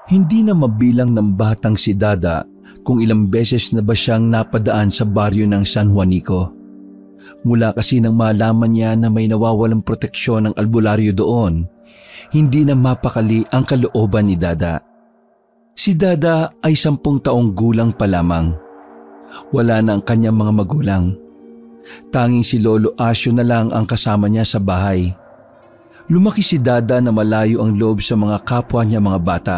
Hindi na mabilang ng batang si Dada kung ilang beses na ba siyang napadaan sa baryo ng San Juanico. Mula kasi nang malaman niya na may nawawalang proteksyon ng albularyo doon, hindi na mapakali ang kalooban ni Dada. Si Dada ay 10 taong gulang pa lamang. Wala na ang kanyang mga magulang. Tanging si Lolo Asyo na lang ang kasama niya sa bahay. Lumaki si Dada na malayo ang loob sa mga kapwa niya mga bata.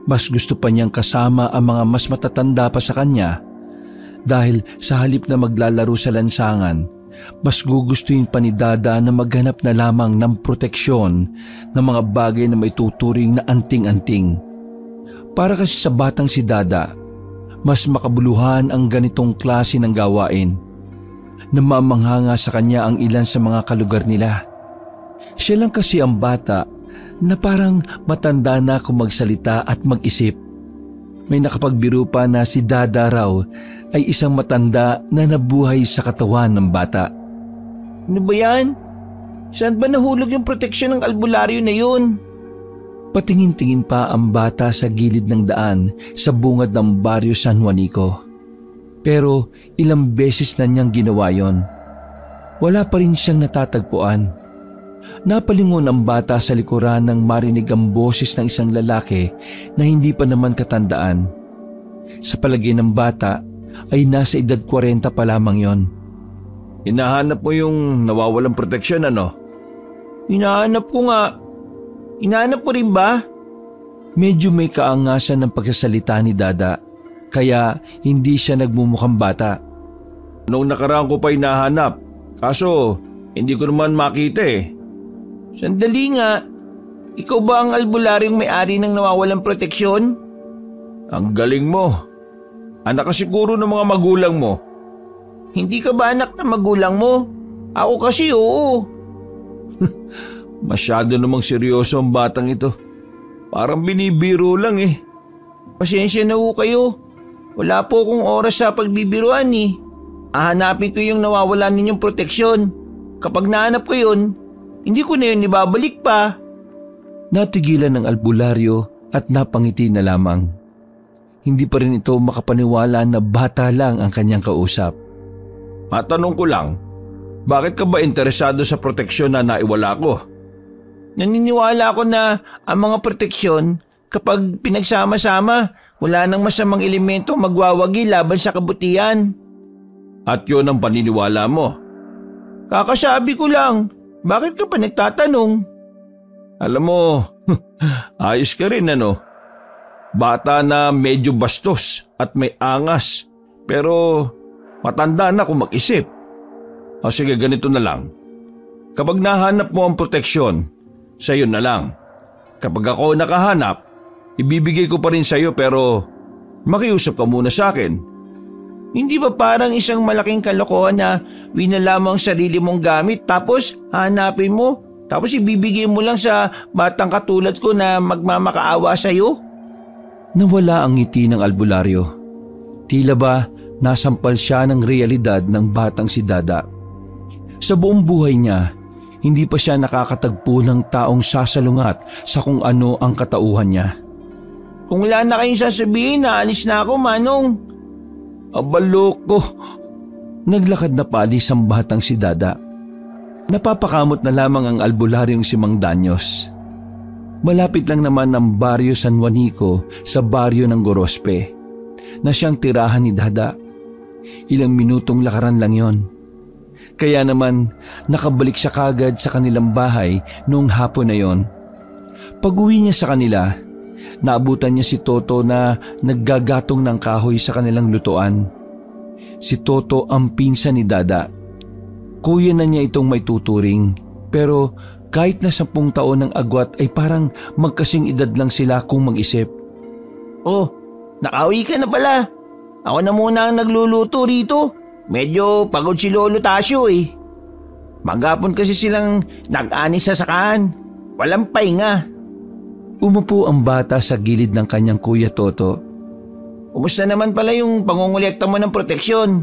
Mas gusto pa niyang kasama ang mga mas matatanda pa sa kanya dahil sa halip na maglalaro sa lansangan, mas gugustuhin pa ni Dada na maghanap na lamang ng proteksyon ng mga bagay na may tuturing na anting-anting. Para kasi sa batang si Dada, mas makabuluhan ang ganitong klase ng gawain. Namamanghanga sa kanya ang ilan sa mga kalugar nila. Siya lang kasi ang bata na parang matanda na kung magsalita at mag-isip. May nakapagbiro pa na si Dada raw ay isang matanda na nabuhay sa katawan ng bata. Ano ba yan? Saan ba nahulog yung proteksyon ng albularyo na yun? Patingin-tingin pa ang bata sa gilid ng daan sa bungad ng baryo San Juanico. Pero ilang beses na niyang ginawa yon. Wala pa rin siyang natatagpuan. Napalingon ang bata sa likuran nang marinig ang boses ng isang lalaki na hindi pa naman katandaan. Sa palagay ng bata ay nasa edad 40 pa lamang yon. Hinahanap mo yung nawawalang proteksyon, ano? Hinahanap ko nga. Hinahanap mo rin ba? Medyo may kaangasan ng pagsasalita ni Dada kaya hindi siya nagmumukhang bata. Noong nakaraan ko pa hinahanap, kaso hindi ko naman makita eh. Sandali nga. Ikaw ba ang albularyong may-ari ng nawawalang proteksyon? Ang galing mo. Anak ka siguro ng mga magulang mo. Hindi ka ba anak ng magulang mo? Ako kasi oo. Masyado namang seryoso ang batang ito. Parang binibiro lang eh. Pasensya na ho kayo. Wala po akong oras sa pagbibiruan eh. Hahanapin ko yung nawawalan ninyong proteksyon. Kapag nahanap ko yun, hindi ko na yun ibabalik pa. Natigilan ng albularyo at napangiti na lamang. Hindi pa rin ito makapaniwala na bata lang ang kanyang kausap. Matanong ko lang, bakit ka ba interesado sa proteksyon na naiwala ko? Naniniwala ako na ang mga proteksyon, kapag pinagsama-sama, wala nang masamang elemento magwawagi laban sa kabutihan. At yun ang paniniwala mo? Kakasabi ko lang, bakit ka pa nagtatanong? Alam mo, ayos ka rin ano? Bata na medyo bastos at may angas, pero matanda na kung mag-isip. O sige, ganito na lang. Kapag nahanap mo ang proteksyon, sa'yo na lang. Kapag ako nakahanap, ibibigay ko pa rin sa'yo pero makiusap ka muna sa akin. Hindi ba parang isang malaking kalokohan na winalamang sarili mong gamit tapos hanapin mo tapos ibibigay mo lang sa batang katulad ko na magmamakaawa sa'yo? Nawala ang ngiti ng albularyo. Tila ba nasampal siya ng realidad ng batang si Dada. Sa buong buhay niya, hindi pa siya nakakatagpo ng taong sasalungat sa kung ano ang katauhan niya. Kung wala na kayong sasabihin, naalis na ako, Manong. Abaloko! Naglakad na paalis ang batang si Dada. Napapakamot na lamang ang albularyong si Mang Danyos. Malapit lang naman ang baryo San Juanico sa baryo ng Gorospe na siyang tirahan ni Dada. Ilang minutong lakaran lang yon. Kaya naman nakabalik siya kagad sa kanilang bahay noong hapon na yon. Pag-uwi niya sa kanila, naabutan niya si Toto na naggagatong ng kahoy sa kanilang lutuan. Si Toto ang pinsan ni Dada. Kuya na niya itong may tuturing, pero kahit na 10 taon ng agwat ay parang magkasing edad lang sila kung mag-isip. Oh, nakauwi ka na pala. Ako na muna ang nagluluto rito. Medyo pagod si Lolo Tasyo eh. Maghapon kasi silang nag-anis sa sakahan. Walang pahinga. Umupo ang bata sa gilid ng kanyang kuya Toto. Kumusta naman pala yung pangongolekta mo ng proteksyon?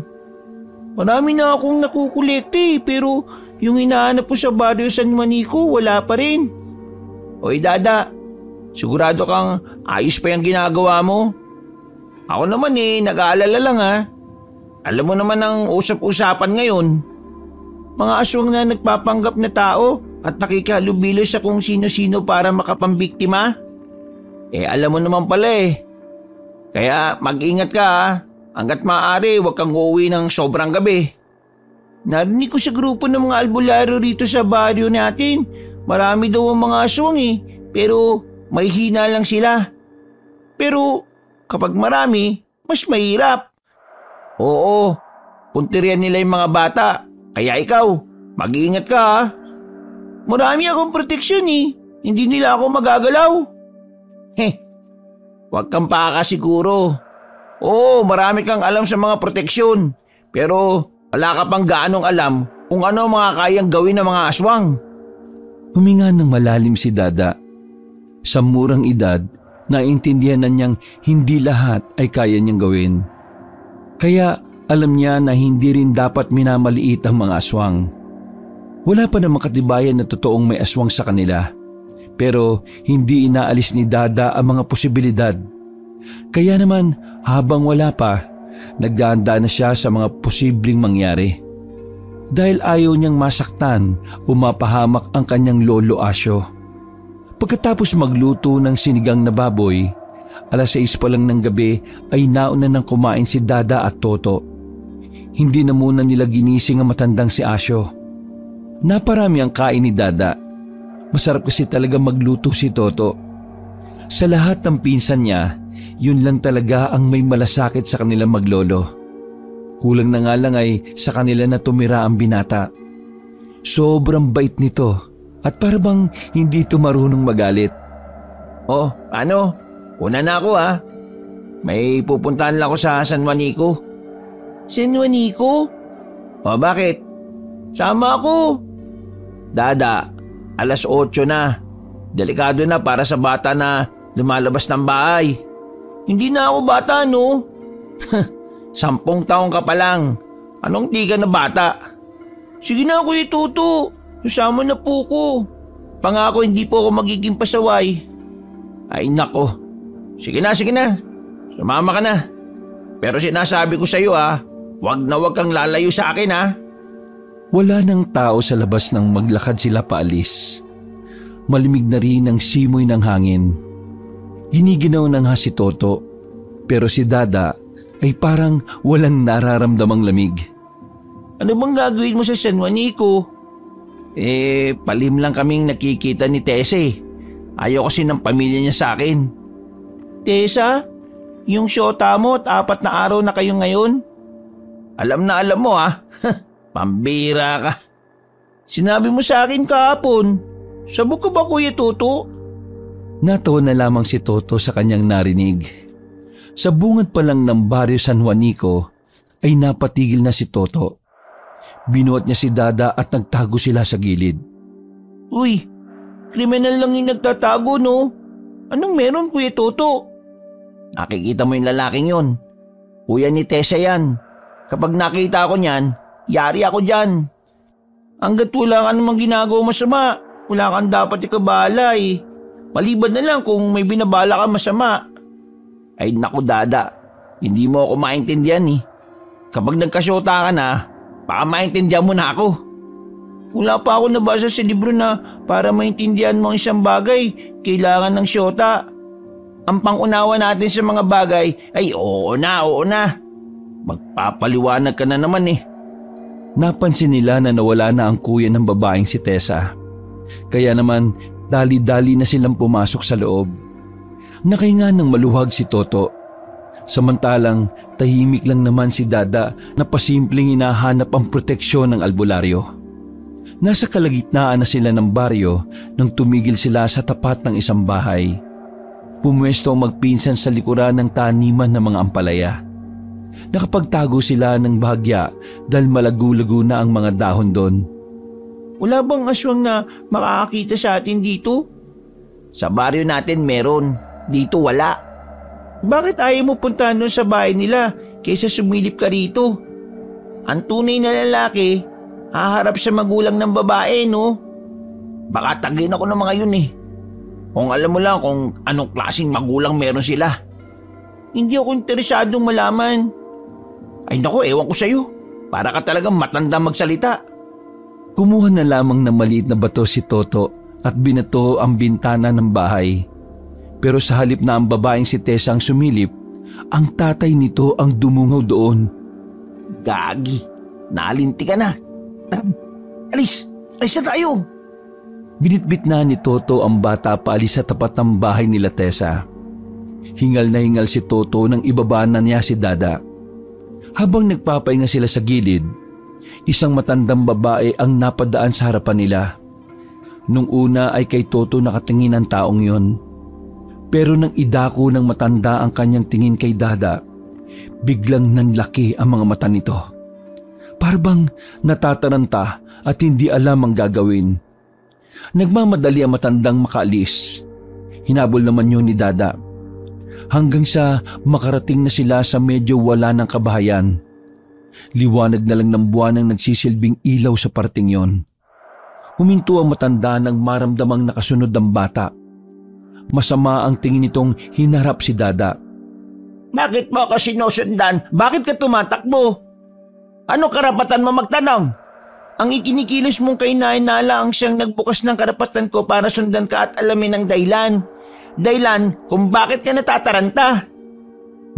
Marami na akong nakukolekta eh, pero yung hinahanap ko sa baryo San Juanico wala pa rin. Oy Dada, Sigurado kang ayos pa yung ginagawa mo? Ako naman nag-aalala lang ha. Alam mo naman ang usap-usapan ngayon. Mga aswang na nagpapanggap na tao at nakikihalubilo sa kung sino-sino para makapambiktima. Alam mo naman pala Kaya mag-ingat ka ha. Hanggat maaari, huwag kang uuwi ng sobrang gabi. Narinig ko sa grupo ng mga albularyo rito sa baryo natin. Marami daw ang mga aswang pero may hina lang sila. Pero kapag marami, mas mahirap. Oo, punterian nila yung mga bata. Kaya ikaw, mag-iingat ka ha. Marami akong proteksyon Hindi nila ako magagalaw. Huwag kang siguro. Oo, marami kang alam sa mga proteksyon. Pero wala ka pang gaanong alam kung ano mga kayang gawin ng mga aswang. Huminga ng malalim si Dada. Sa murang edad, naintindihan na niyang hindi lahat ay kaya niyang gawin. Kaya alam niya na hindi rin dapat minamaliit ang mga aswang. Wala pa namang katibayan na totoong may aswang sa kanila. Pero hindi inaalis ni Dada ang mga posibilidad. Kaya naman habang wala pa, nagdahanda na siya sa mga posibleng mangyari. Dahil ayaw niyang masaktan o mapahamak ang kanyang lolo Asyo. Pagkatapos magluto ng sinigang na baboy, 6:00 pa lang ng gabi ay nauna nang kumain si Dada at Toto. Hindi na muna nila ginising ang matandang si Asyo. Naparami ang kain ni Dada. Masarap kasi talaga magluto si Toto. Sa lahat ng pinsan niya, yun lang talaga ang may malasakit sa kanilang maglolo. Kulang na nga lang ay sa kanila na tumira ang binata. Sobrang bait nito at para bang hindi ito marunong magalit. Oh, ano? Una na ako ha. May pupuntahan lang ako sa San Juanico. San Juanico? O bakit? Sama ako. Dada, 8:00 na. Delikado na para sa bata na lumalabas ng bahay. Hindi na ako bata, no? 10 taong ka pa lang. Anong di ka na bata? Sige na, Kuya Toto. Susama na po ko. Pangako hindi po ako magiging pasaway. Ay nako. Sige na. Sumama ka na. Pero sinasabi ko sa iyo wag na wag kang lalayo sa akin ha. Wala nang tao sa labas nang maglakad sila paalis. Malimig na rin ang simoy ng hangin. Giniginaw na nga si Toto, pero si Dada ay parang walang nararamdamang lamig. Ano bang gagawin mo sa San Juanico? Palim lang kaming nakikita ni Tessa. Ayaw kasi ng pamilya niya sa akin. Tessa? Yung syota mo at 4 na araw na kayo ngayon? Alam na alam mo Pambira ka. Sinabi mo sa akin kahapon. Sabog ka ba, Kuya Toto? Natawa na lamang si Toto sa kanyang narinig. Sa bungad pa lang ng baryo San Juanico ay napatigil na si Toto. Binuhat niya si Dada at nagtago sila sa gilid. Uy, kriminal lang yung nagtatago, no? Anong meron, Kuya Toto? Nakikita mo yung lalaking yon. Kuya ni Tessa yan. Kapag nakita ko niyan, yari ako dyan. Hanggat wala ka namang ginagawa masama, wala kang dapat ikabala Maliban na lang kung may binabala ka masama. Ay naku Dada, hindi mo ako maintindihan Kapag nagkasyota ka na, baka maintindihan mo na ako. Wala pa ako nabasa sa libro na para maintindihan mo ang isang bagay, kailangan ng syota. Ang pangunawa natin sa mga bagay ay oo na. Magpapaliwanag ka na naman Napansin nila na nawala na ang kuya ng babaeng si Tessa. Kaya naman dali-dali na silang pumasok sa loob. Nakahinga ng maluwag si Toto. Samantalang tahimik lang naman si Dada na pasimpleng hinahanap ang proteksyon ng albularyo. Nasa kalagitnaan na sila ng baryo nang tumigil sila sa tapat ng isang bahay. Pumwesto ang magpinsan sa likuran ng taniman ng mga ampalaya. Nakapagtago sila ng bahagya dahil malago-lago na ang mga dahon doon. Wala bang aswang na makakakita sa atin dito? Sa baryo natin meron, dito wala. Bakit ayaw mo puntahan doon sa bahay nila kaysa sumilip ka rito? Ang tunay na lalaki, haharap sa magulang ng babae, no? Baka tagin ako ng mga yun Kung alam mo lang kung anong klaseng magulang meron sila. Hindi ako interesadong malaman. Ay naku, ewan ko sa'yo. Para ka talagang matanda magsalita. Kumuha na lamang ng maliit na bato si Toto at binato ang bintana ng bahay. Pero sa halip na ang babaeng si Tessa ang sumilip, ang tatay nito ang dumungaw doon. Gagi, nalinti ka na. Alis na tayo. Binitbit na ni Toto ang bata paalis sa tapat ng bahay nila Tessa. Hingal na hingal si Toto nang ibaba na niya si Dada. Habang nagpapahinga sila sa gilid, isang matandang babae ang napadaan sa harapan nila. Nung una ay kay Toto nakatingin ang taong yon. Pero nang idako ng matanda ang kanyang tingin kay Dada, biglang nanlaki ang mga mata nito. Parang natataranta at hindi alam ang gagawin. Nagmamadali ang matandang makaalis. Hinabol naman yun ni Dada. Hanggang sa makarating na sila sa medyo wala ng kabahayan. Liwanag na lang ng buwan ang nagsisilbing ilaw sa parting yon. Huminto ang matanda nang maramdamang nakasunod ang bata. Masama ang tingin nitong hinarap si Dada. Bakit mo ako sinusundan? Bakit ka tumatakbo? Ano karapatan mo magtanong? Ang ikinikilos mong kainainala ang siyang nagbukas ng karapatan ko para sundan ka at alamin ang dahilan. Dahilan kung bakit ka natataranta.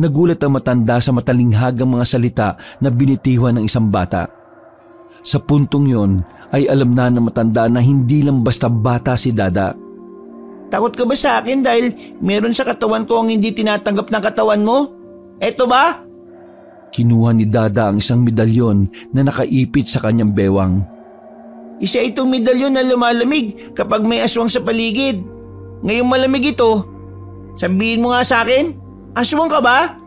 Nagulat ang matanda sa matalinghagang mga salita na binitiwan ng isang bata. Sa puntong yon ay alam na ng matanda na hindi lang basta bata si Dada. Takot ka ba sa akin dahil meron sa katawan ko ang hindi tinatanggap ng katawan mo? Eto ba? Kinuha ni Dada ang isang medalyon na nakaipit sa kanyang bewang. Isa itong medalyon na lumalamig kapag may aswang sa paligid. Ngayong malamig ito, sabihin mo nga sa akin, aswang ka ba?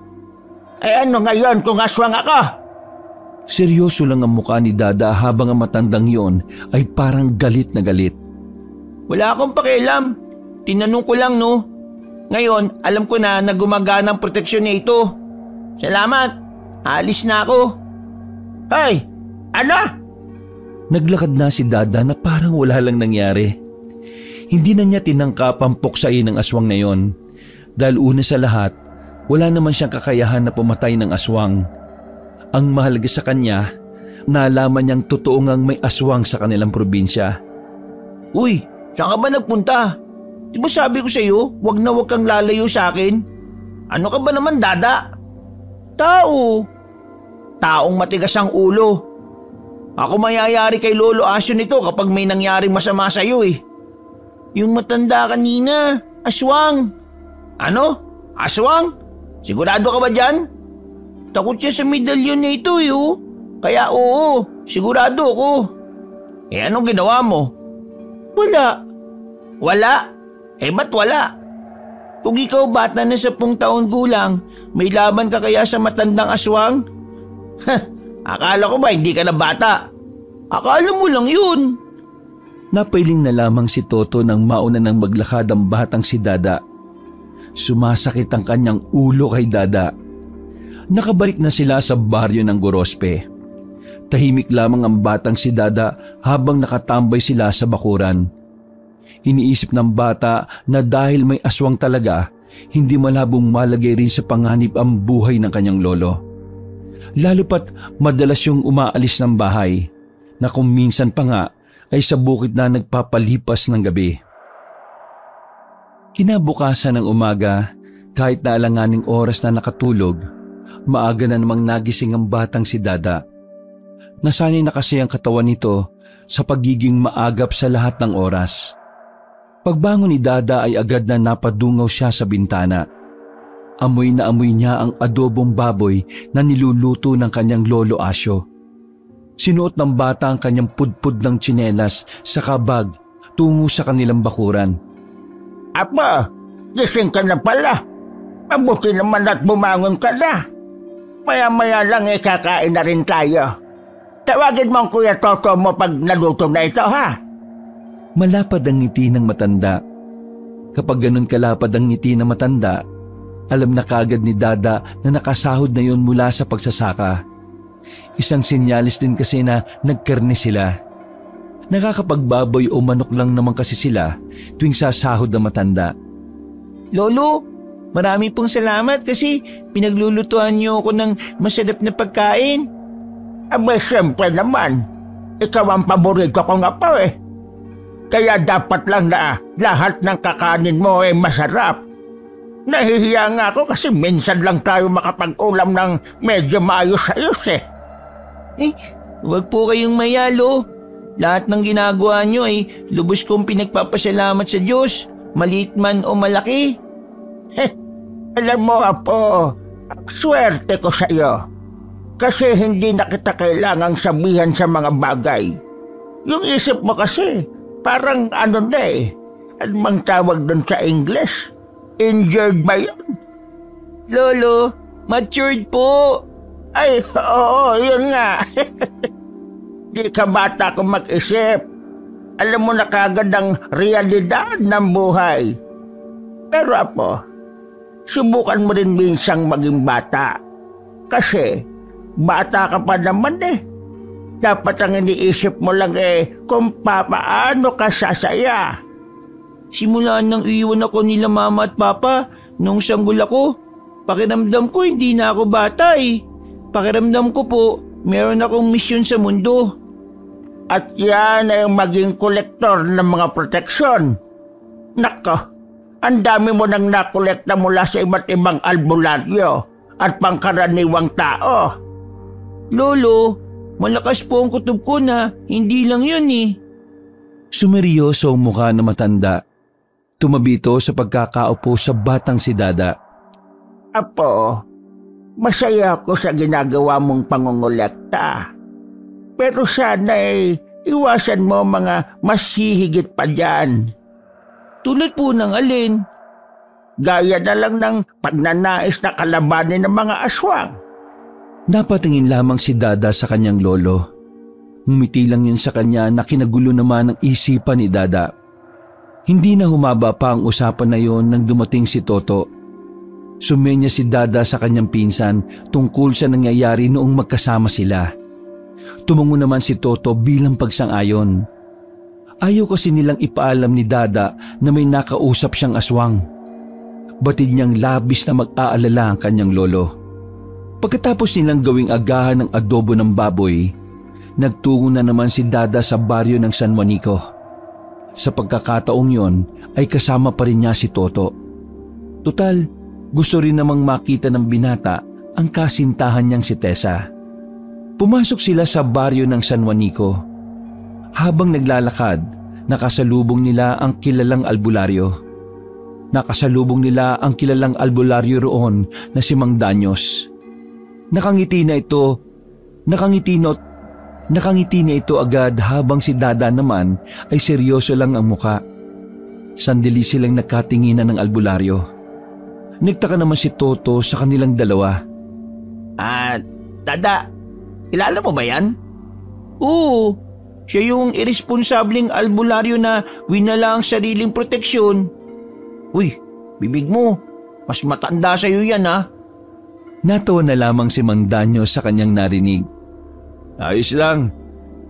Eh ano ngayon kung aswang ako? Seryoso lang ang mukha ni Dada habang ang matandang yon ay parang galit na galit. Wala akong pakialam. Tinanong ko lang no. Ngayon, alam ko na gumagana ang proteksyon niya ito. Salamat. Aalis na ako. Hey! Ano? Naglakad na si Dada na parang wala lang nangyari. Hindi na niya tinangkap ang puksain ng aswang na yon. Dahil una sa lahat, wala naman siyang kakayahan na pumatay ng aswang. Ang mahalaga sa kanya, nalaman niyang totoo ngang may aswang sa kanilang probinsya. Uy, saan ka ba nagpunta? Di ba sabi ko sa iyo, wag na wag kang lalayo sa akin? Ano ka ba naman, Dada? Tao. Taong matigas ang ulo. Ako mayayari kay Lolo Asyo nito kapag may nangyaring masama sa iyo eh. Yung matanda kanina, aswang. Ano? Aswang? Sigurado ka ba dyan? Takot siya sa medalyon na ito eh oh. Kaya oo, sigurado ako. Eh anong ginawa mo? Wala. Wala? Eh ba't wala? Kung ikaw bata na 10 taon gulang, may laban ka kaya sa matandang aswang? Akala ko ba hindi ka na bata? Akala mo lang yun. Napailing na lamang si Toto nang mauna nang maglakad ang batang si Dada. Sumasakit ang kanyang ulo kay Dada. Nakabalik na sila sa baryo ng Gorospe. Tahimik lamang ang batang si Dada habang nakatambay sila sa bakuran. Iniisip ng bata na dahil may aswang talaga, hindi malabong malagay rin sa panganib ang buhay ng kanyang lolo. Lalo pat madalas yung umaalis ng bahay, na kung minsan pa nga ay sa bukid na nagpapalipas ng gabi. Kinabukasan ng umaga, kahit na alanganing oras na nakatulog, maaga na namang nagising ang batang si Dada. Nasanay na kasi ang katawan nito sa pagiging maagap sa lahat ng oras. Pagbangon ni Dada ay agad na napadungaw siya sa bintana. Amoy na amoy niya ang adobong baboy na niluluto ng kanyang Lolo Asyo. Sinuot ng bata ang kanyang pudpud ng tsinelas sa kabag tungo sa kanilang bakuran. Apa, gising ka na pala. Mabuti naman at bumangon ka na. Maya-maya lang kakain na rin tayo. Tawagin mo ang Kuya Toto mo pag naluto na ito ha. Malapad ang ngiti ng matanda. Kapag ganun kalapad ang ngiti ng matanda, alam na kagad ni Dada na nakasahod na yon mula sa pagsasaka. Isang sinyalis din kasi na nagkarne sila. Nakakapagbaboy o manok lang naman kasi sila tuwing sasahod na matanda. Lolo, marami pong salamat kasi pinaglulutuan niyo ako ng masarap na pagkain. Abay, siyempre naman. Ikaw ang paborito ko nga po eh. Kaya dapat lang na lahat ng kakanin mo ay masarap. Nahihiya nga ako kasi minsan lang tayo makapag-ulam ng medyo maayos-ayos eh. Huwag po kayong mayalo. Lahat ng ginagawa niyo ay lubos kong pinagpapasalamat sa Diyos, maliit man o malaki. Alam mo, Apo, swerte ko sa iyo. Kasi hindi na kita kailangang sabihan sa mga bagay. Yung isip mo kasi, parang ano na eh. Ano bang tawag doon sa English? Injured ba yun? Lolo, matured po. Ay, oo, yun nga. Di ka bata kung mag-isip. Alam mo na kagad ang realidad ng buhay. Pero Apo, subukan mo rin minsang maging bata. Kasi bata ka pa naman eh. Dapat ang iniisip mo lang eh kung paano ka sasaya. Simula nang iwan ako nila mama at papa nung sanggol ako, pakiramdam ko hindi na ako bata eh. Pakiramdam ko po, meron akong misyon sa mundo. At yan ay maging kolektor ng mga proteksyon. Nako, ang dami mo nang nakolekta mula sa iba't ibang albularyo at pangkaraniwang tao. Lolo, malakas po ang kutob ko na hindi lang yun eh. Sumeryoso ang mukha na matanda. Tumabi ito sa pagkakaupo sa batang si Dada. Apo, masaya ako sa ginagawa mong pangongolekta. Pero sana ay iwasan mo mga mas hihigit pa dyan. Tulad po ng alin? Gaya na lang ng pagnanais na kalabanin ng mga aswang. Napatingin lamang si Dada sa kanyang lolo. Ngumiti lang yun sa kanya na kinagulo naman ang isipan ni Dada. Hindi na humaba pa ang usapan na yon nang dumating si Toto. Sumenya si Dada sa kanyang pinsan tungkol sa nangyayari noong magkasama sila. Tumungo naman si Toto bilang pagsang-ayon. Ayaw kasi nilang ipaalam ni Dada na may nakausap siyang aswang. Batid niyang labis na mag-aalala ang kanyang lolo. Pagkatapos nilang gawing agahan ng adobo ng baboy, nagtungo na naman si Dada sa baryo ng San Juanico. Sa pagkakataong yon ay kasama pa rin niya si Toto. Tutal, gusto rin namang makita ng binata ang kasintahan niyang si Tessa. Pumasok sila sa baryo ng San Juanico. Habang naglalakad, nakasalubong nila ang kilalang albularyo. Nakasalubong nila ang kilalang albularyo roon na si Mang Danyos. Nakangiti na ito agad habang si Dada naman ay seryoso lang ang muka. Sandali silang nagkatinginan ng albularyo. Nagtaka naman si Toto sa kanilang dalawa. Dada, kilala mo ba yan? Oo, siya yung irresponsableng albularyo na winala ang sariling proteksyon. Uy, bibig mo, mas matanda sa'yo yan ha. Natawa na lamang si Mang Danyo sa kanyang narinig. Ayos lang.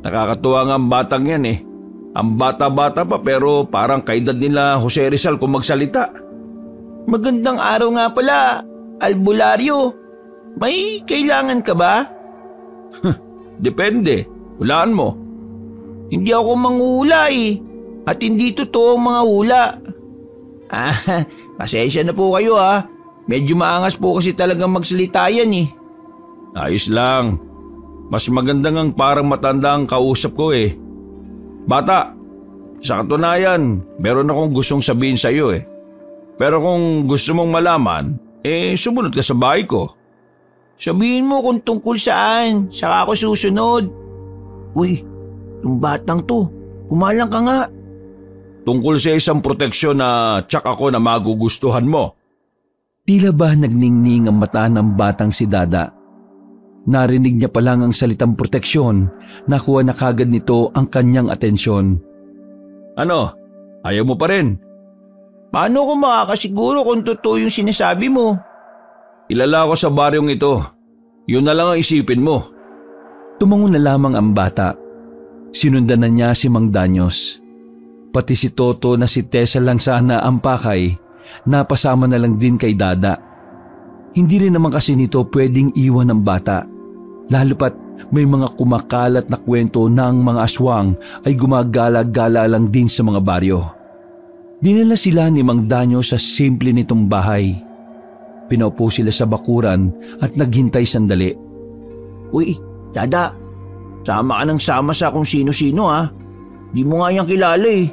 Nakakatuwa nga ang batang yan eh. Ang bata-bata pa pero parang kaedad nila Jose Rizal kung magsalita. Magandang araw nga pala, albularyo. May kailangan ka ba? Depende. Hulaan mo. Hindi ako manghula eh. At hindi totoo ang mga hula. Pasensya na po kayo ha. Medyo maangas po kasi talagang magsalita yan eh. Ayos lang. Mas maganda ngang parang matanda ang kausap ko eh. Bata, sa katunayan, meron akong gustong sabihin sa iyo eh. Pero kung gusto mong malaman, sumunod ka sa bahay ko. Sabihin mo kung tungkol saan, saka ako susunod. Uy, yung batang to, kumalang ka nga. Tungkol sa isang proteksyon na tsak ako na magugustuhan mo. Tila ba nagningning ang mata ng batang si Dada? Narinig niya pa lang ang salitang proteksyon, nakuha na kagad nito ang kanyang atensyon. Ano? Ayaw mo pa rin? Paano ko makakasiguro kung totoo yung sinasabi mo? Ilala ko sa baryong ito. Yun na lang ang isipin mo. Tumango na lamang ang bata. Sinundan na niya si Mang Danyos. Pati si Toto na si Tessa lang sana ang pakay, napasama na lang din kay Dada. Hindi rin naman kasi nito pwedeng iwan ng bata, lalo pat may mga kumakalat na kwento na ang mga aswang ay gumagala-gala lang din sa mga baryo. Dinala sila ni Mang Danyos sa simple nitong bahay. Pinaupo sila sa bakuran at naghintay sandali. Uy, Dada, sama ka ng sama sa kung sino-sino ha. Di mo nga yan kilala eh.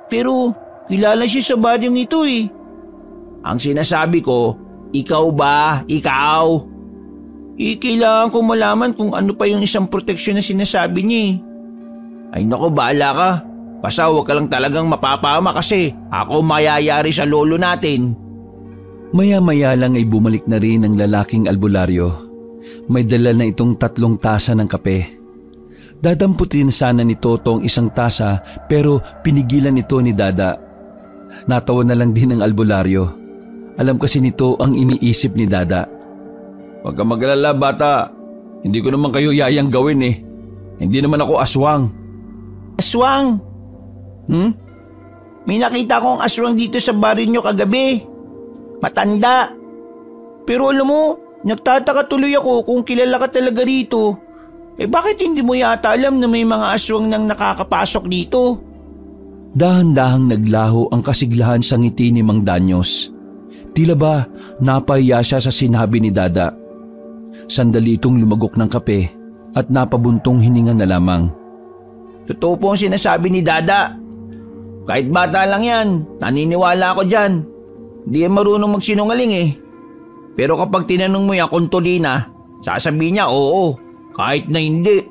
Pero kilala siya sa baryong ito eh. Ang sinasabi ko, ikaw ba? Ikaw? Kailangan ko malaman kung ano pa yung isang proteksyon na sinasabi niya eh. Ay nako, bahala ka. Basta huwag ka lang talagang mapapama kasi ako mayayari sa lolo natin. Maya-maya lang ay bumalik na rin ang lalaking albularyo. May dala na itong 3 tasa ng kape. Dadamputin sana ni Toto ang isang tasa pero pinigilan ito ni Dada. Natawa na lang din ang albularyo. Alam kasi nito ang iniisip ni Dada. Huwag kang mag-alala, bata. Hindi ko naman kayo yayang gawin eh. Hindi naman ako aswang. Aswang? May nakita kong aswang dito sa baryo nyo kagabi. Matanda. Pero alam mo, nagtataka tuloy ako kung kilala ka talaga rito. Bakit hindi mo yata alam na may mga aswang nang nakakapasok dito? Dahan-dahang naglaho ang kasiglahan sa ngiti ni Mang Danyos. Tila ba napahiya siya sa sinabi ni Dada. Sandali itong lumagok ng kape at napabuntong hininga na lamang. Totoo po ang sinasabi ni Dada. Kahit bata lang yan, naniniwala ako dyan. Hindi yan marunong magsinungaling eh. Pero kapag tinanong mo yan kung tulina, sasabihin niya oo, kahit na hindi.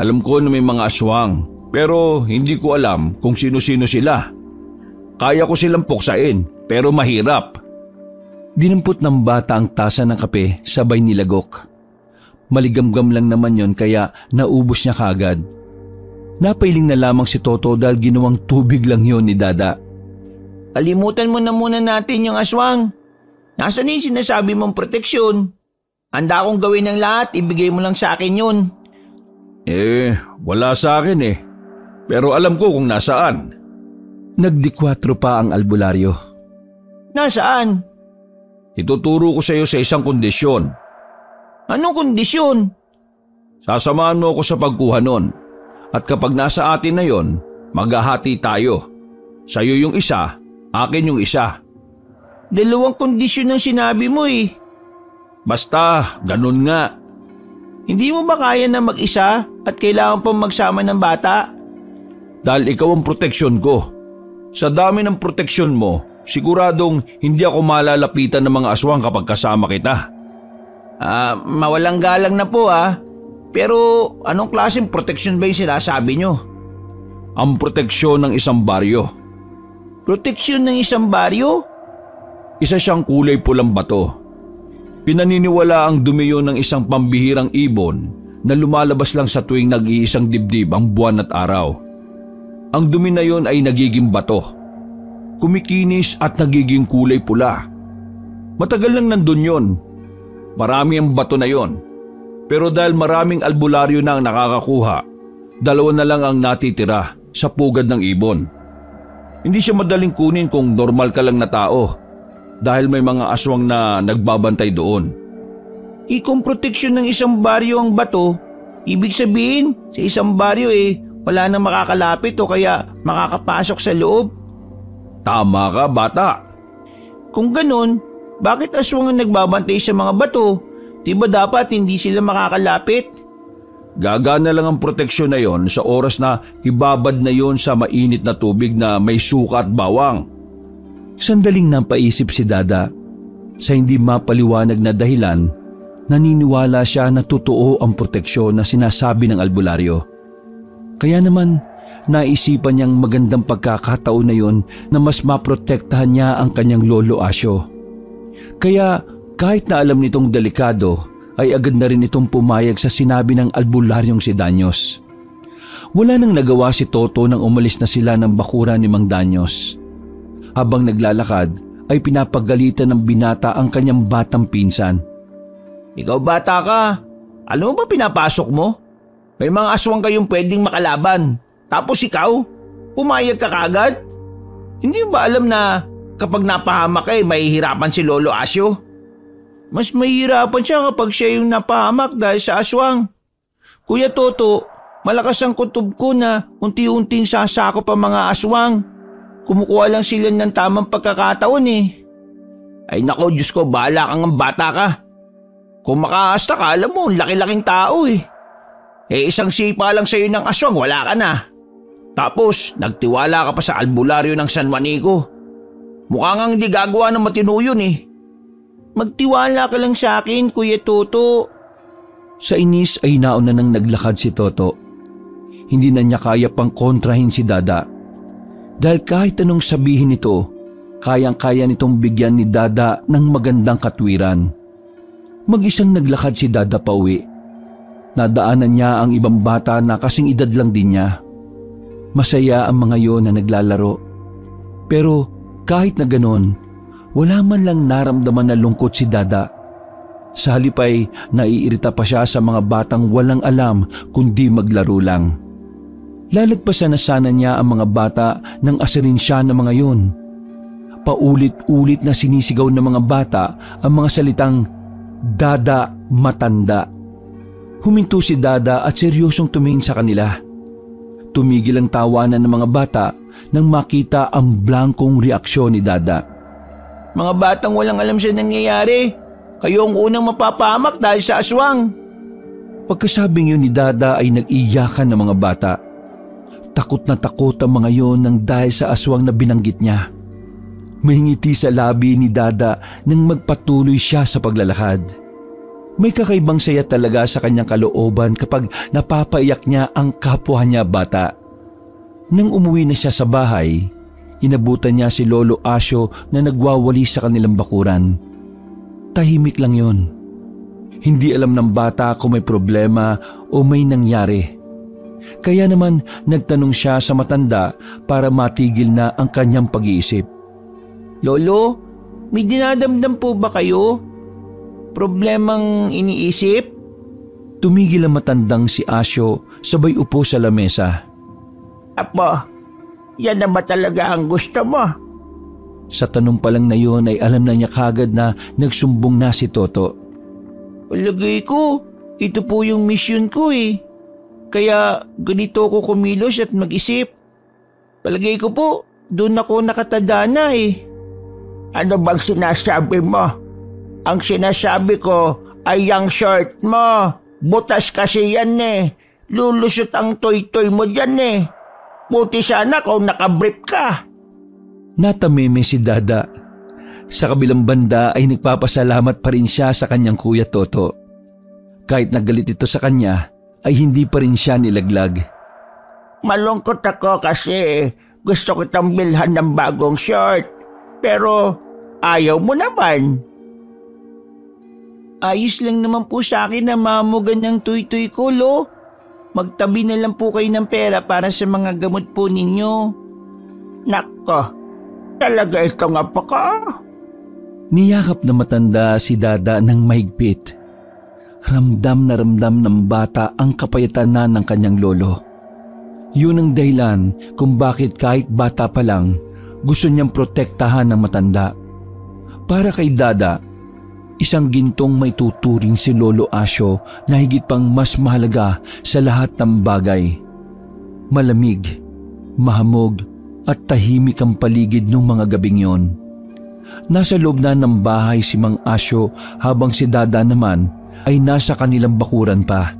Alam ko na may mga aswang, pero hindi ko alam kung sino-sino sila. Kaya ko silang puksain, pero mahirap. Dinampot ng bata ang tasa ng kape sabay nilagok. Maligamgam lang naman yon kaya naubos niya kagad. Napailing na lamang si Toto dahil ginawang tubig lang yon ni Dada. Kalimutan mo na muna natin yung aswang. Nasaan yung sinasabi mong proteksyon? Handa akong gawin ng lahat, ibigay mo lang sa akin yun. Wala sa akin eh. Pero alam ko kung nasaan. Nagdikwatro pa ang albularyo. Nasaan? Ituturo ko sa iyo sa isang kondisyon. Anong kondisyon? Sasamahan mo ako sa pagkuha nun. At kapag nasa atin na yon, maghahati tayo. Sa'yo yung isa, akin yung isa. 2 kondisyon ang sinabi mo eh. Basta, ganun nga. Hindi mo ba kaya na mag-isa at kailangan pang magsama ng bata? Dahil ikaw ang proteksyon ko. Sa dami ng proteksyon mo, siguradong hindi ako malalapitan ng mga aswang kapag kasama kita. Mawalang galang na po ah. Pero anong klaseng proteksyon ba yung sinasabi nyo? Ang proteksyon ng isang baryo. Proteksyon ng isang baryo? Isa siyang kulay pulang bato. Pinaniniwala ang dumi yun ng isang pambihirang ibon na lumalabas lang sa tuwing nag-iisang dibdib ang buwan at araw. Ang dumi na yun ay nagiging bato. Kumikinis at nagiging kulay pula. Matagal nang nandun yun. Marami ang bato na yun. Pero dahil maraming albularyo na ang nakakakuha, 2 na lang ang natitira sa pugad ng ibon. Hindi siya madaling kunin kung normal ka lang na tao. Dahil may mga aswang na nagbabantay doon. Kung proteksyon ng isang baryo ang bato, ibig sabihin sa isang baryo wala nang makakalapit o kaya makakapasok sa loob. Tama ka, bata. Kung ganun, bakit aswang ang nagbabantay sa mga bato? Diba dapat hindi sila makakalapit? Gagana lang ang proteksyon na yon sa oras na ibabad na yon sa mainit na tubig na may suka at bawang. Sandaling napaisip si Dada. Sa hindi mapaliwanag na dahilan, naniniwala siya na totoo ang proteksyon na sinasabi ng albularyo. Kaya naman, naisipan niyang magandang pagkakataon na yon na mas maprotektahan niya ang kanyang lolo Asyo. Kaya kahit na alam nitong delikado, ay agad na rin itong pumayag sa sinabi ng albularyong si Danyos. Wala nang nagawa si Toto nang umalis na sila ng bakuran ni Mang Danyos. Habang naglalakad ay pinapagalitan ng binata ang kanyang batang pinsan. Ikaw bata ka, alam mo ba pinapasok mo? May mga aswang kayong pwedeng makalaban. Tapos ikaw, pumayag ka kagad? Hindi mo ba alam na kapag napahamak may hirapan si Lolo Asyo? Mas mahihirapan siya kapag siya yung napahamak dahil sa aswang. Kuya Toto, malakas ang kutob ko na unti-unting sasakop ang mga aswang. Kumukuha lang sila ng tamang pagkakataon eh. Ay nako, Diyos ko, bahala kang ang bata ka. Kung makaasta ka, alam mo, laki-laking tao eh. Isang sipa lang sa'yo ng aswang, wala ka na. Tapos, nagtiwala ka pa sa albularyo ng San Juanico. Mukhang hindi gagawa ng matino yun eh. Magtiwala ka lang sa akin, Kuya Toto. Sa inis ay nauna nang naglakad si Toto. Hindi na niya kaya pang kontrahin si Dada. Dahil kahit anong sabihin nito, kayang-kaya nitong bigyan ni Dada ng magandang katwiran. Mag-isang naglakad si Dada pauwi. Nadaanan niya ang ibang bata na kasing edad lang din niya. Masaya ang mga yon na naglalaro. Pero kahit na ganon, wala man lang naramdaman na lungkot si Dada. Sa halip ay naiirita pa siya sa mga batang walang alam kundi maglaro lang. Lalagpasan na sana niya ang mga bata nang asirin siya ng mga yon. Paulit-ulit na sinisigaw ng mga bata ang mga salitang Dada matanda. Huminto si Dada at seryosong tumingin sa kanila. Tumigil ang tawanan ng mga bata nang makita ang blankong reaksyon ni Dada. Mga batang walang alam sa nangyayari. Kayo ang unang mapapahamak dahil sa aswang. Pagkasabing yun ni Dada ay nag-iyakan ng mga bata. Takot na takot ang mga yon nang dahil sa aswang na binanggit niya. May ngiti sa labi ni Dada nang magpatuloy siya sa paglalakad. May kakaibang saya talaga sa kanyang kalooban kapag napapaiyak niya ang kapwa niya bata. Nang umuwi na siya sa bahay, inabutan niya si Lolo Asyo na nagwawali sa kanilang bakuran. Tahimik lang yon. Hindi alam ng bata kung may problema o may nangyari. Kaya naman nagtanong siya sa matanda para matigil na ang kanyang pag-iisip. Lolo, may dinadamdam po ba kayo? Problemang iniisip? Tumigil ang matandang si Asyo sabay upo sa lamesa. Apo, yan na ba talaga ang gusto mo? Sa tanong pa lang na yun ay alam na niya kagad na nagsumbong na si Toto. Palagay ko, ito po yung mission ko eh. Kaya ganito ko kumilos at mag-isip. Palagay ko po, doon ako nakatadana eh. Ano bang sinasabi mo? Ang sinasabi ko ay yung shirt mo. Butas kasi yan eh. Lulusot ang toy-toy mo dyan eh. Buti sana kung nakabrief ka. Natameme si Dada. Sa kabilang banda ay nagpapasalamat pa rin siya sa kanyang kuya Toto. Kahit nagalit ito sa kanya, ay hindi pa rin siya nilaglag. Malungkot ako kasi gusto kitang bilhan ng bagong shirt. Pero ayaw mo naman. Ayos lang naman po sa akin na mamugan ng tuy-tuy ko, Lo. Magtabi na lang po kayo ng pera para sa mga gamot po ninyo. Nako, talaga ito nga pa ka. Niyakap na matanda si Dada ng mahigpit. Ramdam na ramdam ng bata ang kapayatan na ng kanyang lolo. Yun ang dahilan kung bakit kahit bata pa lang gusto niyang protektahan ng matanda. Para kay Dada, isang gintong may tuturing si Lolo Asyo na higit pang mas mahalaga sa lahat ng bagay. Malamig, mahamog at tahimik ang paligid ng mga gabing yon. Nasa loob na ng bahay si Mang Asyo habang si Dada naman ay nasa kanilang bakuran pa.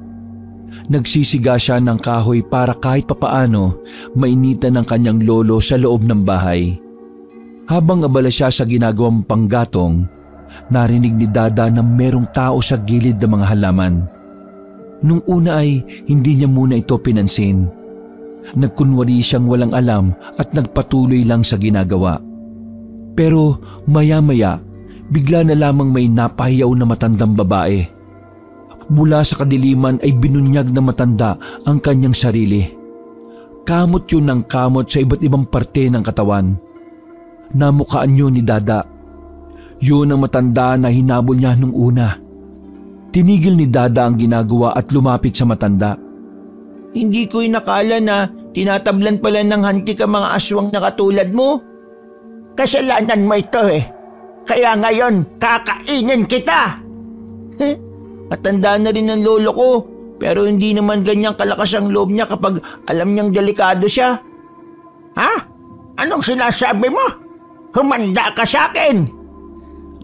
Nagsisiga siya ng kahoy para kahit papaano mainitan ng kanyang lolo sa loob ng bahay. Habang abala siya sa ginagawang panggatong, narinig ni Dada na merong tao sa gilid ng mga halaman. Nung una ay hindi niya muna ito pinansin. Nagkunwari siyang walang alam at nagpatuloy lang sa ginagawa. Pero maya-maya, bigla na lamang may napahiyaw na matandang babae. Mula sa kadiliman ay binunyag na matanda ang kanyang sarili. Kamot yun ng kamot sa iba't ibang parte ng katawan. Namukaan yun ni Dada. Yun ang matanda na hinabol niya nung una. Tinigil ni Dada ang ginagawa at lumapit sa matanda. Hindi ko inakala na tinatablan pala ng hantik ang mga aswang na katulad mo. Kasalanan mo ito eh. Kaya ngayon, kakainin kita. Matanda na rin ang lolo ko, pero hindi naman ganyang kalakas ang loob niya kapag alam niyang delikado siya. Ha? Anong sinasabi mo? Humanda ka sa akin.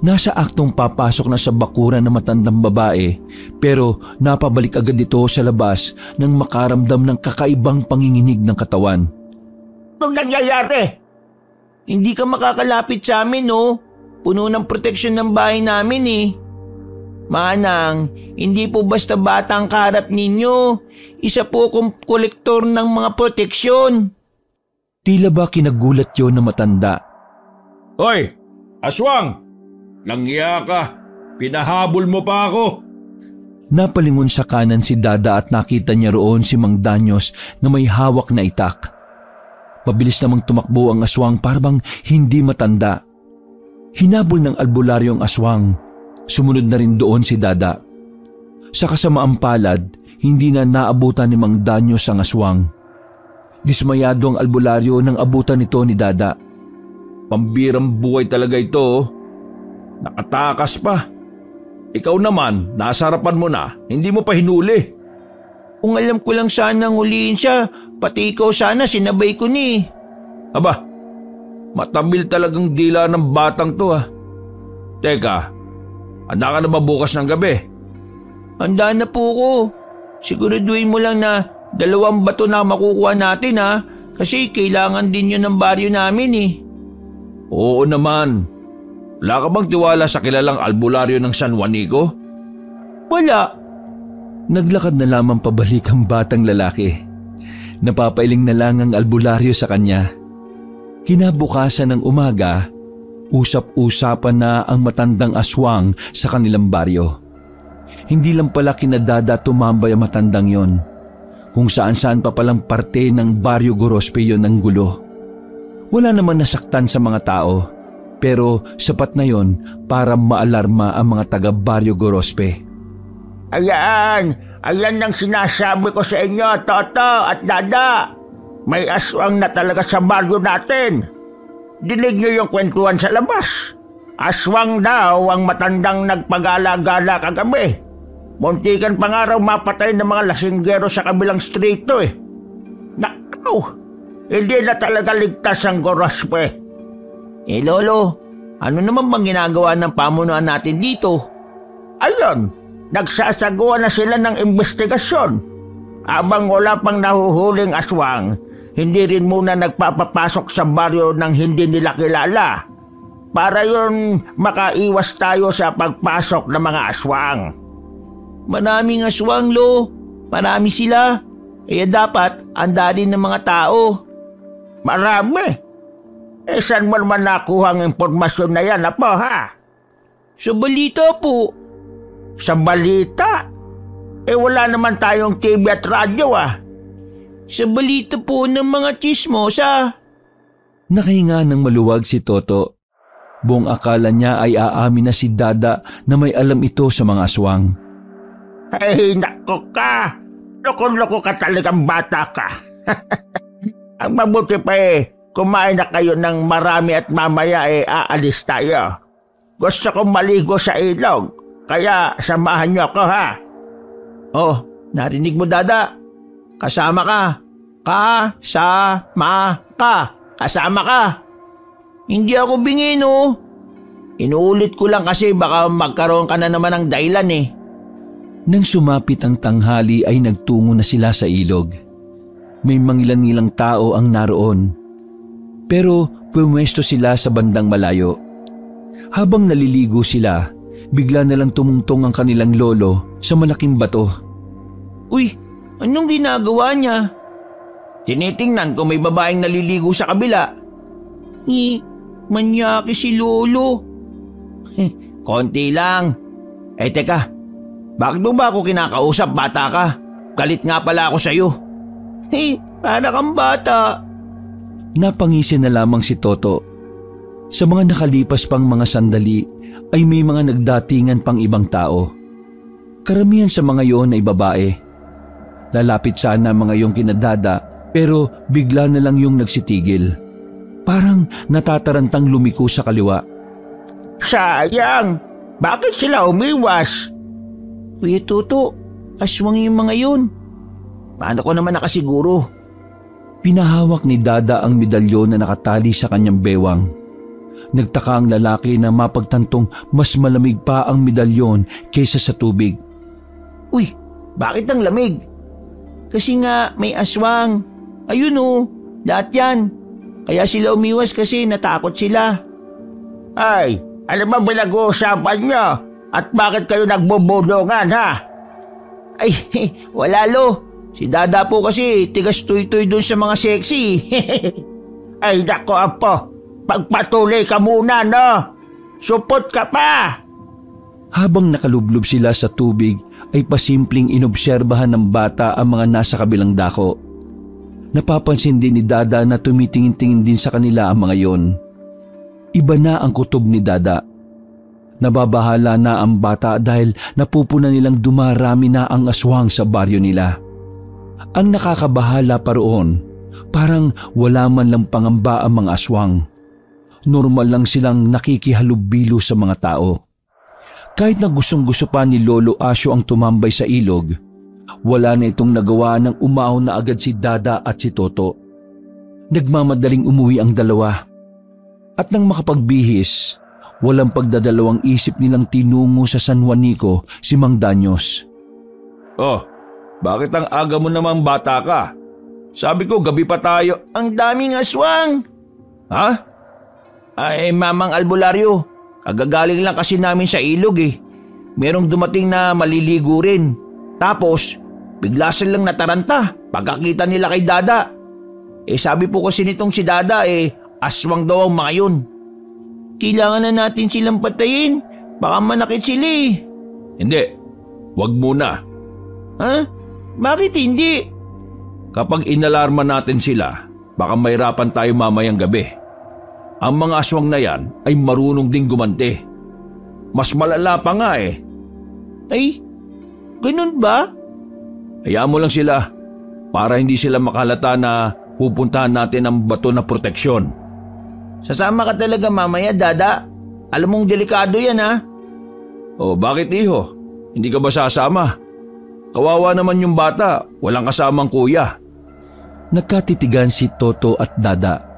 Nasa aktong papasok na sa bakuran ng matandang babae, pero napabalik agad ito sa labas nang makaramdam ng kakaibang panginginig ng katawan. Anong nangyayari? Hindi ka makakalapit sa amin, no? Puno ng proteksyon ng bahay namin eh. Manang, hindi po basta bata ang kaharap ninyo. Isa po akong kolektor ng mga proteksyon. Tila ba kinagulat yon na matanda? Hoy! Aswang! Langya ka! Pinahabol mo pa ako! Napalingon sa kanan si Dada at nakita niya roon si Mang Danyos na may hawak na itak. Mabilis namang tumakbo ang aswang para bang hindi matanda. Hinabol ng albularyo ang aswang. Sumunod na rin doon si Dada. Sa kasamaang palad, hindi na naabutan ni Mang Danyos ang aswang. Dismayado ang albularyo nang abutan nito ni Dada. Pambirang buhay talaga ito. Nakatakas pa. Ikaw naman, nasa harapan mo na, hindi mo pa hinuli. Kung alam ko lang sanang huliin siya, pati ikaw sana sinabay ko ni. Aba, matabil talagang dila ng batang to ha. Teka, handa ka na ba bukas ng gabi? Handa na po ko. Siguraduhin mo lang na 2 bato na makukuha natin ha, kasi kailangan din yun ng baryo namin eh. Oo naman. Wala ka bang tiwala sa kilalang albularyo ng San Juanico? Wala. Naglakad na lamang pabalik ang batang lalaki. Napapailing na lang ang albularyo sa kanya. Kinabukasan ng umaga, usap-usapan na ang matandang aswang sa kanilang baryo. Hindi lang pala kina Dada tumambay ang matandang yon. Kung saan-saan pa palang parte ng baryo Gorospe yon ng gulo. Wala naman nasaktan sa mga tao. Pero sapat na yon para maalarma ang mga taga Baryo Gorospe. Ayan ang sinasabi ko sa inyo, Toto at Dada. May aswang na talaga sa baryo natin. Dinig niyo yung kwentuhan sa labas. Aswang daw ang matandang nagpagala-gala kagabi. Muntikan pa nga raw mapatay ng mga lasinggero sa kabilang strito eh. Nakaw, hindi na talaga ligtas ang Gorospe. Lolo, ano naman bang ginagawa ng pamunuan natin dito? Ayun, nagsasagawa na sila ng investigasyon. Abang wala pang nahuhuling aswang, hindi rin muna nagpapapasok sa baryo ng hindi nila kilala. Para yun makaiwas tayo sa pagpasok ng mga aswang. Maraming aswang, Lo. Marami sila. Kaya dapat handa din ng mga tao. Marami. Saan mo naman nakuha ang impormasyon na yan, Apo, ha? Sa balita po. Sa balita? Wala naman tayong TV at radyo, ah. Sa balita po ng mga chismosa. Nakahinga ng maluwag si Toto. Buong akala niya ay aamin na si Dada na may alam ito sa mga aswang. Ay, naku ka. Loko-loko ka talagang bata ka. Ang mabuti pa kumain na kayo ng marami at mamaya aalis tayo. Gusto kong maligo sa ilog, kaya samahan niyo ako, ha? Oh, narinig mo, Dada. Kasama ka. Kasama ka. Hindi ako bingin, oh. Inuulit ko lang kasi baka magkaroon ka na naman ng dahilan eh. Nang sumapit ang tanghali ay nagtungo na sila sa ilog. May mangilan-ngilang tao ang naroon. Pero pumwesto sila sa bandang malayo. Habang naliligo sila, bigla na lang tumungtong ang kanilang lolo sa malaking bato. Uy, anong ginagawa niya? Tinitingnan kung may babaeng naliligo sa kabila. Manyaki si lolo. Konti lang. Teka, bakit mo ba ako kinakausap, bata ka? Galit nga pala ako sa'yo. Para kang bata. Napangisi na lamang si Toto. Sa mga nakalipas pang mga sandali ay may mga nagdatingan pang ibang tao. Karamihan sa mga iyon ay babae. Lalapit sana mga yung kina Dada pero bigla na lang yung nagsitigil. Parang natatarantang lumiko sa kaliwa. Sayang! Bakit sila umiwas? Kuya Toto, aswang yung mga yun. Paano ko naman nakasiguro? Pinahawak ni Dada ang medalyon na nakatali sa kanyang bewang. Nagtaka ang lalaki na mapagtantong mas malamig pa ang medalyon kaysa sa tubig. Uy, bakit ang lamig? Kasi nga may aswang. Ayun oh, lahat yan. Kaya sila umiwas kasi natakot sila. Ay, ano ba pinag-uusapan nyo? At bakit kayo nagbubulungan, ha? Ay, wala lo. Si Dada po kasi tigas tuy-tuy dun sa mga sexy. Ay, nako apo. Pagpatuloy ka muna, no? Supot ka pa! Habang nakalublob sila sa tubig ay pasimpleng inobserbahan ng bata ang mga nasa kabilang dako. Napapansin din ni Dada na tumitingin-tingin din sa kanila ang mga yon. Iba na ang kutob ni Dada. Nababahala na ang bata dahil napupuna nilang dumarami na ang aswang sa baryo nila. Ang nakakabahala pa roon, parang wala man lang pangamba ang mga aswang. Normal lang silang nakikihalubilo sa mga tao. Kahit na gustong-gusto pa ni Lolo Asyo ang tumambay sa ilog, wala na itong nagawa ng umahon na agad si Dada at si Toto. Nagmamadaling umuwi ang dalawa. At nang makapagbihis, walang pagdadalawang isip nilang tinungo sa San Juanico si Mang Danyos. Oh, bakit ang aga mo namang bata ka? Sabi ko gabi pa tayo. Ang daming aswang. Ha? Ay, Mamang Albularyo, kagagaling lang kasi namin sa ilog eh. Merong dumating na maliligo rin. Tapos, bigla silang nataranta pagkakita nila kay Dada. Sabi po kasi nitong si Dada aswang daw ang mga yun. Kailangan na natin silang patayin. Baka manakit sila eh. Hindi, wag muna. Ha? Bakit hindi? Kapag inalarma natin sila, baka mahirapan tayo mamayang gabi. Ang mga aswang na yan ay marunong ding gumante. Mas malala pa nga eh. Ay, ganun ba? Hayaan mo lang sila para hindi sila makalata na pupuntahan natin ang bato na proteksyon. Sasama ka talaga mamaya, Dada. Alam mong delikado yan ha. O bakit iho? Hindi ka ba sasama? Kawawa naman yung bata, walang kasamang kuya. Nagkatitigan si Toto at Dada.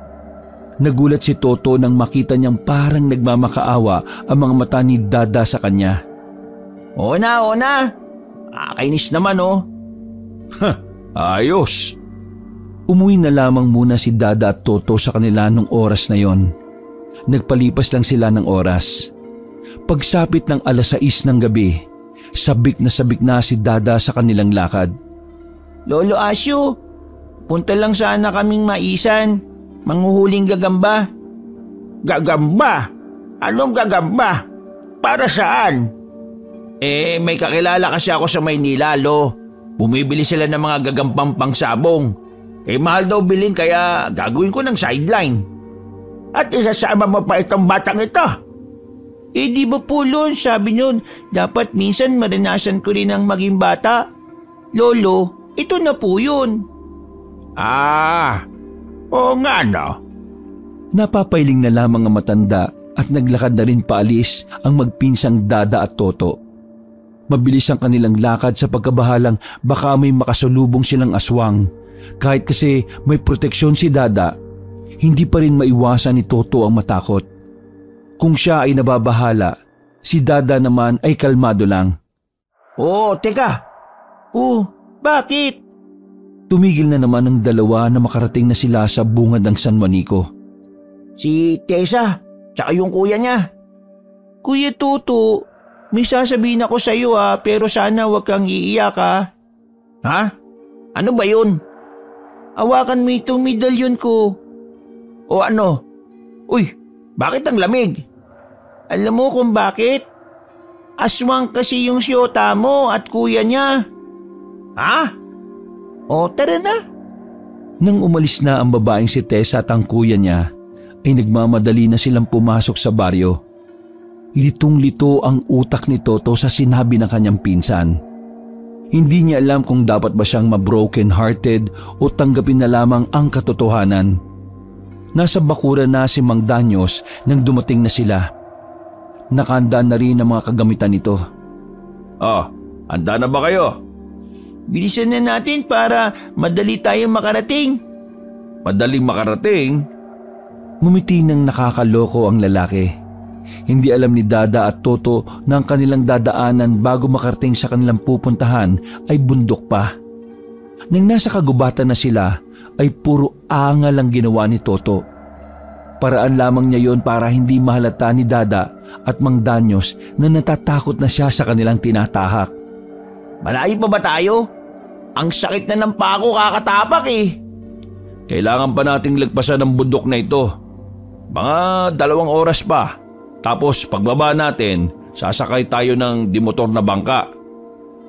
Nagulat si Toto nang makita niyang parang nagmamakaawa ang mga mata ni Dada sa kanya. Oo na. Kainis naman oh. Ayos. Umuwi na lamang muna si Dada at Toto sa kanila nung oras na yon. Nagpalipas lang sila ng oras. Pagsapit ng 6:00 ng gabi, sabik na si Dada sa kanilang lakad. Lolo Asyo, punta lang sana kaming maisan. Manghuhuling gagamba. Gagamba? Anong gagamba? Para saan? May kakilala kasi ako sa Maynila, Lo. Bumibili sila ng mga gagampang pangsabong. Mahal daw bilhin kaya gagawin ko ng sideline. At isasama mo pa itong batang ito? Di ba po, Lon, sabi nyo, dapat minsan maranasan ko rin ang maging bata. Lolo, ito na po yun. Oo nga no. Napapailing na lamang ang matanda at naglakad na rin paalis ang magpinsang Dada at Toto. Mabilis ang kanilang lakad sa pagkabahalang baka may makasalubong silang aswang. Kahit kasi may proteksyon si Dada, hindi pa rin maiwasan ni Toto ang matakot. Kung siya ay nababahala, si Dada naman ay kalmado lang. Teka. Bakit? Tumigil na naman ang dalawa na makarating na sila sa bungad ng San Juanico. Si Tessa, tsaka yung kuya niya. Kuya Toto, may sasabihin ako sa iyo pero sana wag kang iiyak ha. Ha? Ano ba yun? Hawakan mo itong medalyon ko. O ano? Uy, bakit ang lamig? Alam mo kung bakit? Aswang kasi yung siyota mo at kuya niya. Ha? Tara na. Nang umalis na ang babaeng si Tessa at ang kuya niya, ay nagmamadali na silang pumasok sa baryo. Litong-lito ang utak ni Toto sa sinabi ng kanyang pinsan. Hindi niya alam kung dapat ba siyang ma-broken-hearted o tanggapin na lamang ang katotohanan. Nasa bakuran na si Mang Danyos nang dumating na sila. Nakahanda na rin ang mga kagamitan nito. Handa na ba kayo? Bilisan na natin para madali tayong makarating. Madaling makarating? Ngumiti ng nakakaloko ang lalaki. Hindi alam ni Dada at Toto na ang kanilang dadaanan bago makarating sa kanilang pupuntahan ay bundok pa. Nang nasa kagubatan na sila ay puro angal ang ginawa ni Toto. Paraan lamang niya yon para hindi mahalata ni Dada at Mang Danyos na natatakot na siya sa kanilang tinatahak. Malayo pa ba tayo? Ang sakit na ng pako kakatapak eh. Kailangan pa nating lagpasan ng bundok na ito. Mga 2 oras pa. Tapos pagbaba natin, sasakay tayo ng dimotor na bangka.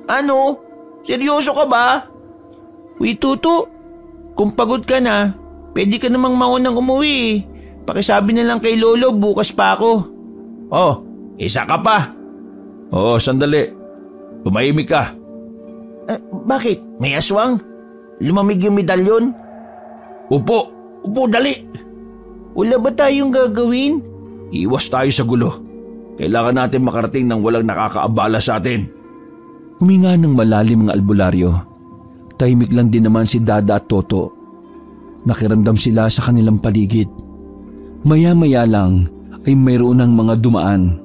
Ano? Seryoso ka ba? Uy, Tuto, kung pagod ka na, pwede ka namang maunang umuwi eh. Pakisabi na lang kay Lolo, bukas pa ako. Isa ka pa. Sandali. Tumahimik ka. Bakit? May aswang? Lumamig yung medalyon? Upo, dali. Wala ba tayong gagawin? Iwas tayo sa gulo. Kailangan natin makarating ng walang nakakaabala sa atin. Huminga ng malalim ang albularyo. Tahimik lang din naman si Dada at Toto. Nakiramdam sila sa kanilang paligid. Maya-maya lang ay mayroon ng mga dumaan.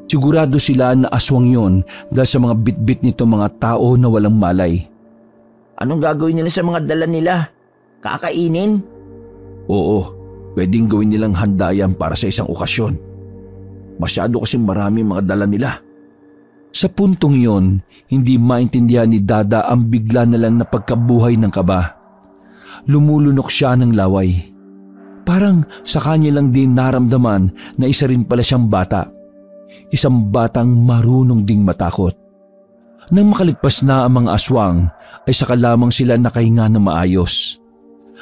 Sigurado sila na aswang yon dahil sa mga bitbit nito mga tao na walang malay. Anong gagawin nila sa mga dala nila? Kakainin? Oo, pwedeng gawin nilang handa yan para sa isang okasyon. Masyado kasing marami mga dala nila. Sa puntong yon, hindi maintindihan ni Dada ang bigla na lang na pagkabuhay ng kaba. Lumulunok siya ng laway. Parang sa kanya lang din naramdaman na isa rin pala siyang bata. Isang batang marunong ding matakot. Nang makaligpas na ang mga aswang, ay saka lamang sila nakahinga na maayos.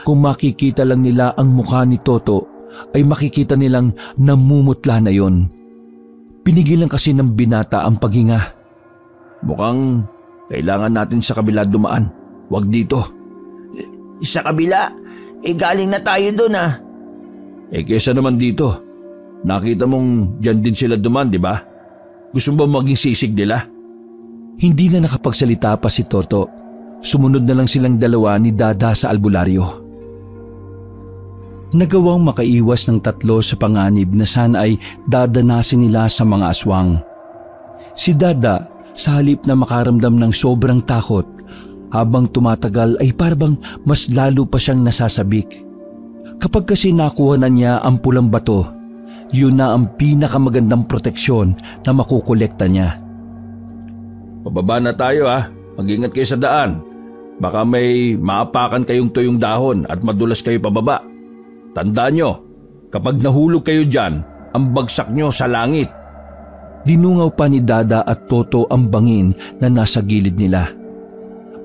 Kung makikita lang nila ang mukha ni Toto, ay makikita nilang namumutla na yon. Pinigilan kasi ng binata ang paghinga. Mukhang kailangan natin sa kabila dumaan. Huwag dito. Sa kabila? Galing na tayo doon ah. Kesa naman dito. Nakita mong dyan din sila duman, di ba? Gusto mo ba maging sisig nila? Hindi na nakapagsalita pa si Toto. Sumunod na lang silang dalawa ni Dada sa albularyo. Nagawang makaiwas ng 3 sa panganib na sana ay dadanasin nila sa mga aswang. Si Dada, sa halip na makaramdam ng sobrang takot, habang tumatagal ay parang mas lalo pa siyang nasasabik. Kapag kasi nakuha na niya ang pulang bato, yun na ang pinakamagandang proteksyon na makukolekta niya. Pababa na tayo ha. Mag-ingat kayo sa daan. Baka may maapakan kayong tuyong dahon at madulas kayo pababa. Tandaan nyo, kapag nahulog kayo dyan, ang bagsak nyo sa langit. Dinungaw pa ni Dada at Toto ang bangin na nasa gilid nila.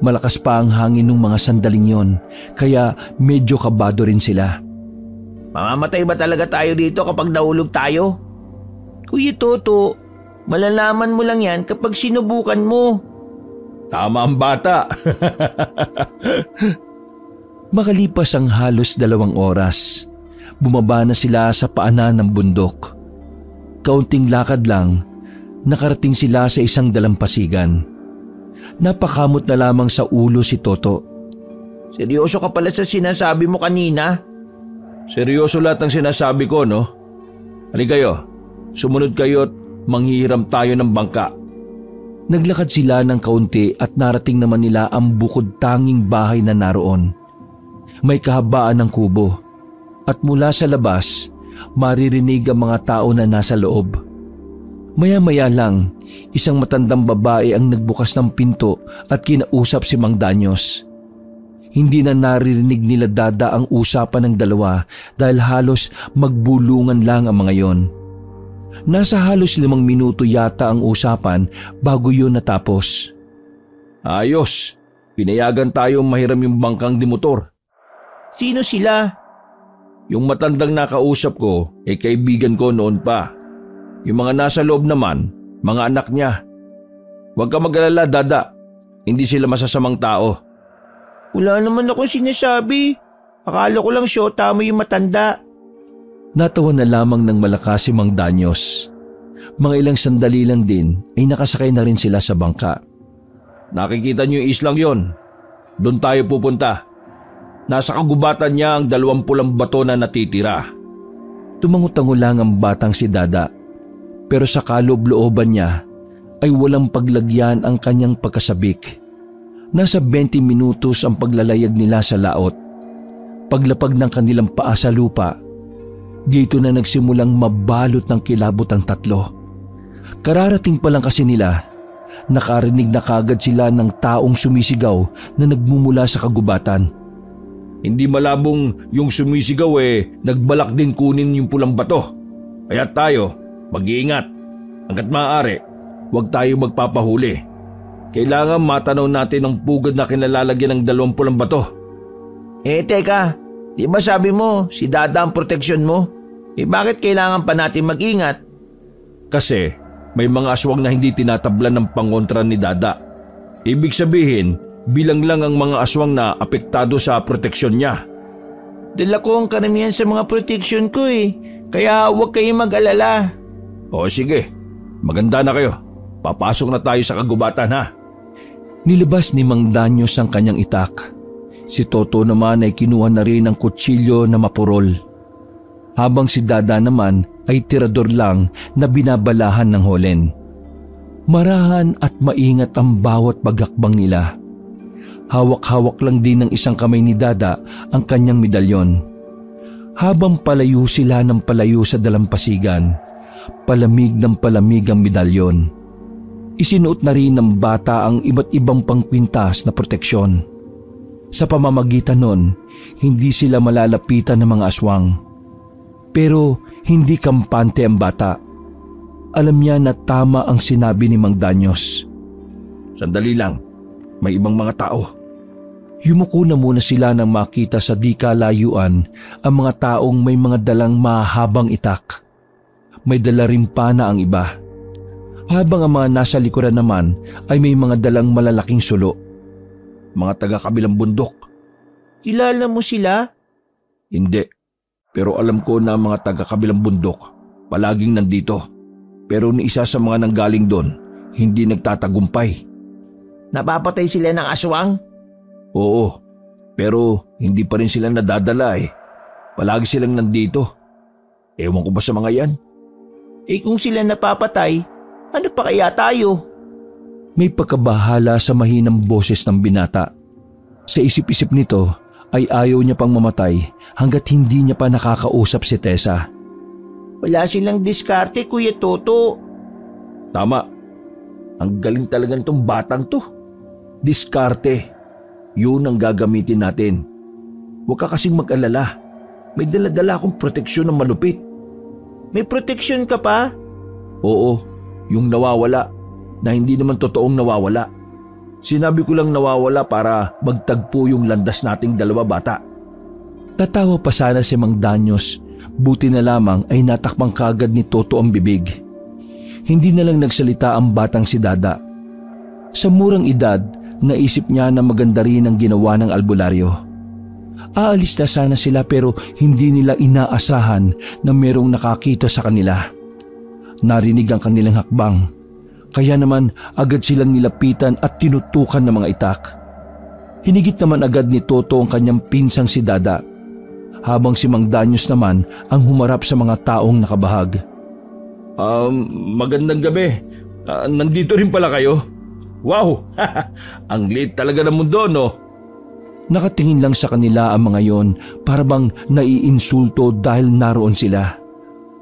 Malakas pa ang hangin ng mga sandaling yon, kaya medyo kabado rin sila. Mamamatay ba talaga tayo dito kapag nahulog tayo? Kuya Toto, malalaman mo lang yan kapag sinubukan mo. Tama ang bata. Makalipas ang halos 2 oras, bumaba na sila sa paanan ng bundok. Kaunting lakad lang, nakarating sila sa isang dalampasigan. Napakamot na lamang sa ulo si Toto. Seryoso ka pala sa sinasabi mo kanina? Seryoso lahat ng sinasabi ko, no? Halika kayo, sumunod kayo at manghihiram tayo ng bangka. Naglakad sila ng kaunti at narating naman nila ang bukod tanging bahay na naroon. May kahabaan ng kubo at mula sa labas, maririnig ang mga tao na nasa loob. Maya-maya lang, isang matandang babae ang nagbukas ng pinto at kinausap si Mang Danyos. Hindi na naririnig nila Dada ang usapan ng dalawa dahil halos magbulungan lang ang mga yon. Nasa halos 5 minuto yata ang usapan bago yun natapos. Ayos, pinayagan tayong mahiram yung bangkang dimotor. Sino sila? Yung matandang nakausap ko, kaibigan ko noon pa. Yung mga nasa loob naman, mga anak niya. Huwag ka mag-alala, Dada. Hindi sila masasamang tao. Wala naman akong sinasabi. Akala ko lang syota mo yung matanda. Natawa na lamang ng malakas si Mang Danyos. Mga ilang sandali lang din ay nakasakay na rin sila sa bangka. Nakikita niyo yung islang yon. Doon tayo pupunta. Nasa kagubatan niya ang 20 bato na natitira. Tumango-tango lang ang batang si Dada, pero sa kaloob-looban niya ay walang paglagyan ang kanyang pagkasabik. Nasa 20 minutos ang paglalayag nila sa laot. Paglapag ng kanilang paa sa lupa, dito na nagsimulang mabalot ng kilabot ang tatlo. Kararating pa lang kasi nila, nakarinig na kagad sila ng taong sumisigaw na nagmumula sa kagubatan. Hindi malabong yung sumisigaw nagbalak din kunin yung pulang bato. Kaya tayo, mag-iingat. Hanggat maaari, huwag tayo magpapahuli. Kailangan matanaw natin ang pugad na kinalalagyan ng 20 bato. Teka, di ba sabi mo si Dada ang proteksyon mo? Bakit kailangan pa natin mag-ingat? Kasi may mga aswang na hindi tinatablan ng pangontra ni Dada. Ibig sabihin, bilang lang ang mga aswang na apektado sa proteksyon niya. Dala ko ang karamihan sa mga proteksyon ko kaya huwag kayong mag-alala. O sige, maganda na kayo. Papasok na tayo sa kagubatan ha. Nilabas ni Mang Danyos ang kanyang itak. Si Toto naman ay kinuha na rin ang kutsilyo na mapurol. Habang si Dada naman ay tirador lang na binabalahan ng holen. Marahan at maingat ang bawat pagakbang nila. Hawak-hawak lang din ng isang kamay ni Dada ang kanyang medalyon. Habang palayo sila ng palayo sa dalampasigan, palamig ng palamig ang medalyon. Isinuot na rin ng bata ang iba't ibang pangkwintas na proteksyon. Sa pamamagitan nun, hindi sila malalapitan ng mga aswang. Pero hindi kampante ang bata. Alam niya na tama ang sinabi ni Mang Danyos. Sandali lang, may ibang mga tao. Yumuko na muna sila nang makita sa di kalayuan ang mga taong may mga dalang mahabang itak. May dala rin pana ang iba. Habang ang mga nasa likuran naman ay may mga dalang malalaking sulo. Mga taga-kabilang bundok. Kilala mo sila? Hindi, pero alam ko na mga taga-kabilang bundok palaging nandito. Pero ni isa sa mga nanggaling doon, hindi nagtatagumpay. Napapatay sila ng aswang? Oo, pero hindi pa rin sila nadadala Palagi silang nandito. Ewan ko ba sa mga yan? Kung sila napapatay, ano pa kaya tayo? May pagkabahala sa mahinang boses ng binata. Sa isip-isip nito ay ayaw niya pang mamatay hanggat hindi niya pa nakakausap si Tessa. Wala silang diskarte, Kuya Toto. Tama. Ang galing talaga nitong batang to. Diskarte. Yun ang gagamitin natin. Huwag ka kasing mag-alala. May dala-dala akong proteksyon ng malupit. May proteksyon ka pa? Oo, yung nawawala na hindi naman totoong nawawala. Sinabi ko lang nawawala para magtagpo yung landas nating 2 bata. Tatawa pa sana si Mang Danyos, buti na lamang ay natakbang kagad ni Toto ang bibig. Hindi na lang nagsalita ang batang si Dada. Sa murang edad, naisip niya na maganda rin ang ginawa ng albularyo. Aalis na sana sila pero hindi nila inaasahan na merong nakakita sa kanila. Narinig ang kanilang hakbang, kaya naman agad silang nilapitan at tinutukan ng mga itak. Hinigit naman agad ni Toto ang kanyang pinsang si Dada, habang si Mang Danyos naman ang humarap sa mga taong nakabahag. Magandang gabi. Nandito rin pala kayo? Wow! Ang liit talaga ng mundo, no? Nakatingin lang sa kanila ang mga yon para bang naiinsulto dahil naroon sila.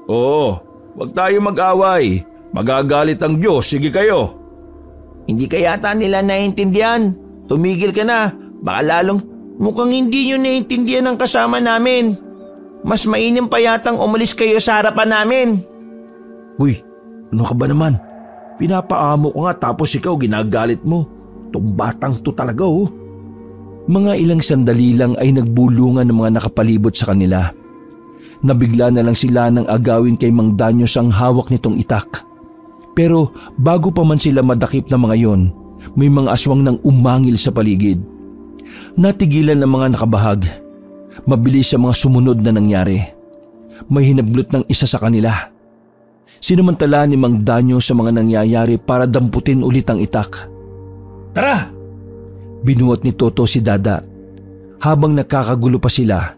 Oo, wag tayo mag-away. Magagalit ang Diyos, sige kayo. Hindi ka yata nila naiintindihan. Tumigil ka na. Baka lalong mukhang hindi nyo naiintindihan ang kasama namin. Mas mainam pa yatang umalis kayo sa harapan namin. Uy, ano ka ba naman? Pinapaamo ko nga tapos ikaw ginagalit mo. Itong batang to talaga Mga ilang sandali lang ay nagbulungan ng mga nakapalibot sa kanila. Nabigla na lang sila nang agawin kay Mang Danyos ang hawak nitong itak. Pero bago pa man sila madakip ng mga yon, may mga aswang nang umangil sa paligid. Natigilan ang mga nakabahag. Mabilis ang mga sumunod na nangyari. May hinablot ng isa sa kanila. Sinamantala ni Mang Danyo sa mga nangyayari para damputin ulit ang itak. Tara! Binuhat ni Toto si Dada. Habang nakakagulo pa sila,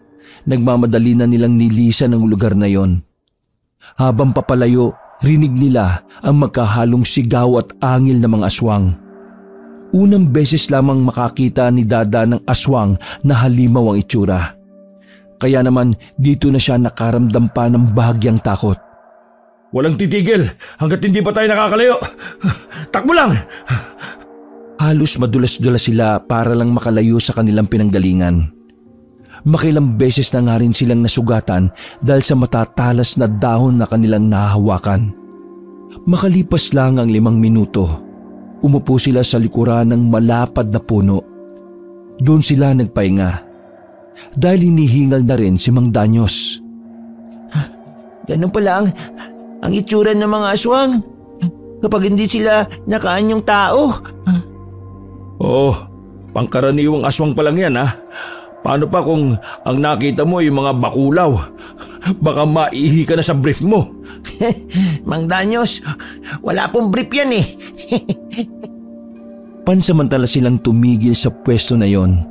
nagmamadali na nilang nilisan ang lugar na yon. Habang papalayo, rinig nila ang magkahalong sigaw at angil ng mga aswang. Unang beses lamang makakita ni Dada ng aswang na halimaw ang itsura. Kaya naman dito na siya nakaramdam pa ng bahagyang takot. Walang titigil hanggat hindi pa tayo nakakalayo. Takbo lang! Halos madulas-dulas sila para lang makalayo sa kanilang pinanggalingan. Makilang beses na nga rin silang nasugatan dahil sa matatalas na dahon na kanilang nahahawakan. Makalipas lang ang 5 minuto, umupo sila sa likuran ng malapad na puno. Doon sila nagpahinga dahil hinihingal na rin si Mang Danyos. Ganun pala ang itsura ng mga aswang kapag hindi sila nakaanyong tao. Oh, pangkaraniwang aswang pa lang yan ha. Paano pa kung ang nakita mo yung mga bakulaw? Baka maihi ka na sa brief mo. Mang Danyos, wala pong brief yan eh. Pansamantala silang tumigil sa pwesto na yon.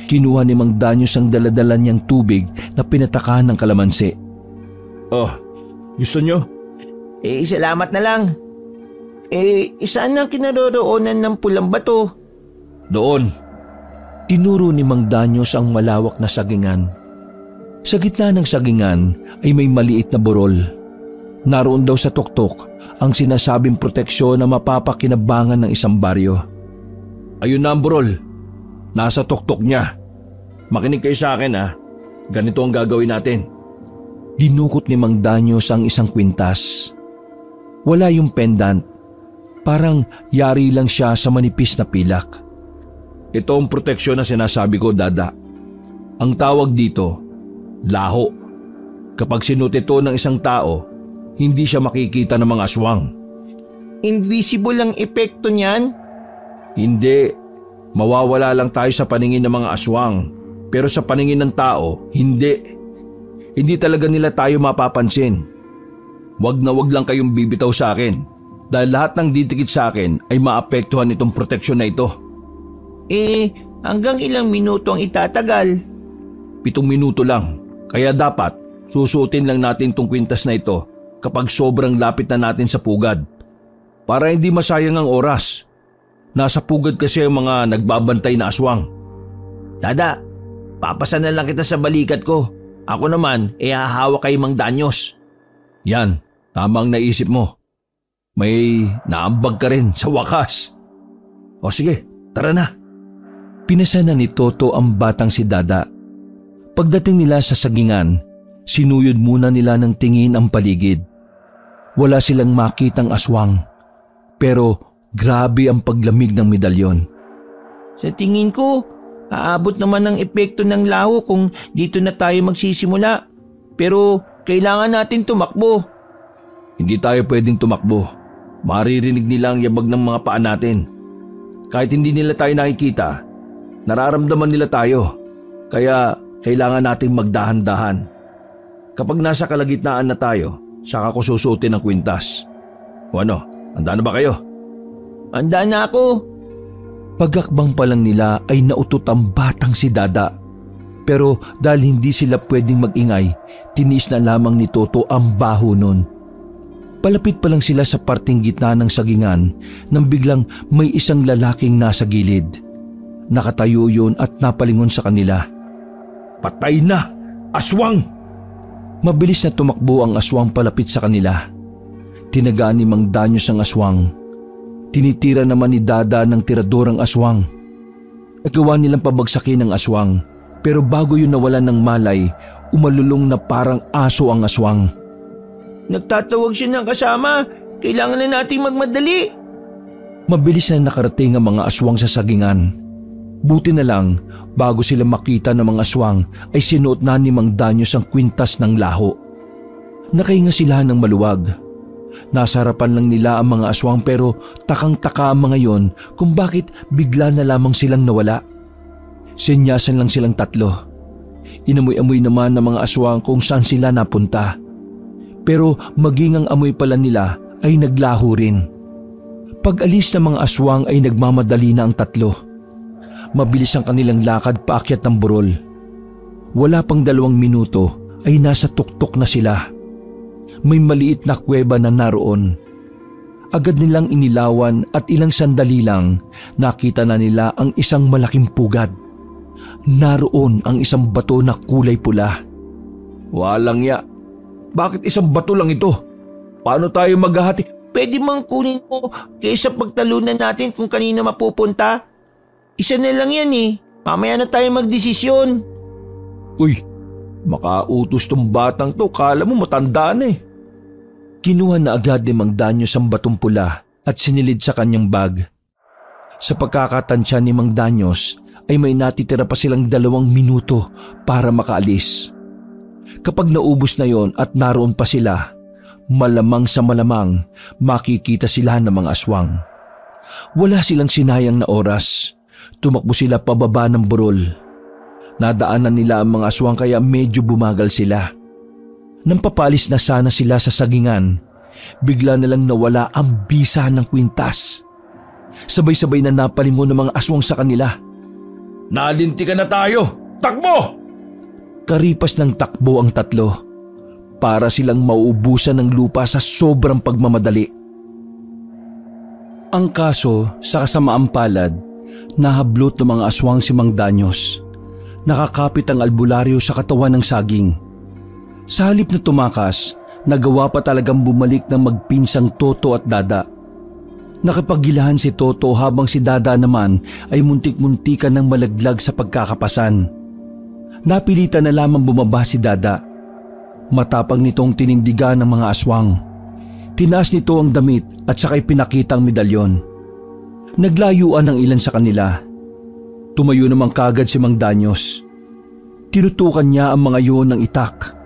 Kinuha ni Mang Danyos ang daladala niyang tubig na pinatakahan ng kalamansi. Oh, gusto nyo? Salamat na lang. Saan ang kinaroroonan ng pulang bato? Doon. Tinuro ni Mang Danyos ang malawak na sagingan. Sa gitna ng sagingan ay may maliit na burol. Naroon daw sa tuktok ang sinasabing proteksyon na mapapakinabangan ng isang baryo. Ayun na ang burol. Nasa tuktok niya. Makinig kayo sa akin ha. Ganito ang gagawin natin. Dinukot ni Mang Danyos ang isang kwintas. Wala yung pendant. Parang yari lang siya sa manipis na pilak. Ito ang proteksyon na sinasabi ko, Dada. Ang tawag dito, laho. Kapag sinuot ito ng isang tao, hindi siya makikita ng mga aswang. Invisible ang epekto niyan? Hindi. Mawawala lang tayo sa paningin ng mga aswang. Pero sa paningin ng tao, hindi. Hindi talaga nila tayo mapapansin. Wag na wag lang kayong bibitaw sa akin. Dahil lahat ng didikit sa akin ay maapektuhan itong proteksyon na ito. Hanggang ilang minuto ang itatagal? 7 minuto lang. Kaya dapat susuotin lang natin itong kwintas na ito kapag sobrang lapit na natin sa pugad. Para hindi masayang ang oras. Nasa pugad kasi ang mga nagbabantay na aswang. Dada, papasan na lang kita sa balikat ko. Ako naman, hahawak kay Mang Danyos. Yan, tamang naisip mo. May naambag ka rin sa wakas. O sige, tara na. Pinasana ni Toto ang batang si Dada. Pagdating nila sa sagingan, sinuyod muna nila ng tingin ang paligid. Wala silang makitang aswang, pero grabe ang paglamig ng medalyon. Sa tingin ko, aabot naman ang epekto ng laho kung dito na tayo magsisimula. Pero kailangan natin tumakbo. Hindi tayo pwedeng tumakbo. Maririnig nila ang yabag ng mga paa natin. Kahit hindi nila tayo nakikita, nararamdaman nila tayo. Kaya kailangan nating magdahan-dahan. Kapag nasa kalagitnaan na tayo, saka ko susuotin ang kwintas. O ano, handa na ba kayo? Handa na ako. Pagakbang pa lang nila ay nautot ang batang si Dada. Pero dahil hindi sila pwedeng mag-ingay, tiniis na lamang ni Toto ang baho nun. Palapit pa lang sila sa parting gitna ng sagingan nang biglang may isang lalaking nasa gilid. Nakatayo yun at napalingon sa kanila. Patay na! Aswang! Mabilis na tumakbo ang aswang palapit sa kanila. Tinagaan ni Mang Danyos ang aswang. Tinitira naman ni Dada ng tirador ang aswang. Nagawa nilang pabagsakin ang aswang, pero bago yun nawalan ng malay, umalulong na parang aso ang aswang. Nagtatawag siya ng kasama. Kailangan na nating magmadali. Mabilis na nakarating ang mga aswang sa sagingan. Buti na lang, bago sila makita ng mga aswang ay sinuot na ni Mang Danyos ang kwintas ng laho. Nakahinga sila ng maluwag. Nasa harapan lang nila ang mga aswang pero takang-taka ang mga yon kung bakit bigla na lamang silang nawala. Senyasan lang silang tatlo. Inamoy-amoy naman ng mga aswang kung saan sila napunta. Pero maging ang amoy pala nila ay naglaho rin. Pag-alis ng mga aswang ay nagmamadali na ang tatlo. Mabilis ang kanilang lakad paakyat ng burol. Wala pang 2 minuto ay nasa tuktok na sila. May maliit na kuweba na naroon. Agad nilang inilawan at ilang sandali lang nakita na nila ang isang malaking pugad. Naroon ang isang bato na kulay pula. Walang ya. Bakit isang bato lang ito? Paano tayo maghahati? Pwede mang kunin mo kaysa pagtalunan natin kung kanina mapupunta. Isa na lang yan eh. Mamaya na tayo magdesisyon. Uy, makautos tong batang to. Kala mo matanda na eh. Kinuha na agad ni Mang Danyos ang batong pula at sinilid sa kanyang bag. Sa pagkakatansya ni Mang Danyos ay may natitira pa silang 2 minuto para makaalis. Kapag naubos na yon at naroon pa sila, malamang sa malamang makikita sila ng mga aswang. Wala silang sinayang na oras. Tumakbo sila pababa ng burol. Nadaanan nila ang mga aswang kaya medyo bumagal sila. Nang papalis na sana sila sa sagingan, bigla na lang nawala ang bisa ng kwintas. Sabay-sabay na napalingon ng mga aswang sa kanila. Nalintikan na tayo! Takbo! Karipas ng takbo ang tatlo para silang mauubusan ng lupa sa sobrang pagmamadali. Ang kaso, sa kasamaang palad, nahablot ng mga aswang si Mang Danyos. Nakakapit ang albularyo sa katawan ng saging. Sa halip na tumakas, nagawa pa talagang bumalik ng magpinsang Toto at Dada. Nakapaggilahan si Toto habang si Dada naman ay muntik-muntikan ng malaglag sa pagkakapasan. Napilitan na lamang bumaba si Dada. Matapang nitong tinindigan ng mga aswang. Tinaas nito ang damit at sakay pinakita ang medalyon. Naglayuan ang ilan sa kanila. Tumayo namang kagad si Mang Danyos. Tinutukan niya ang mga yun ng itak.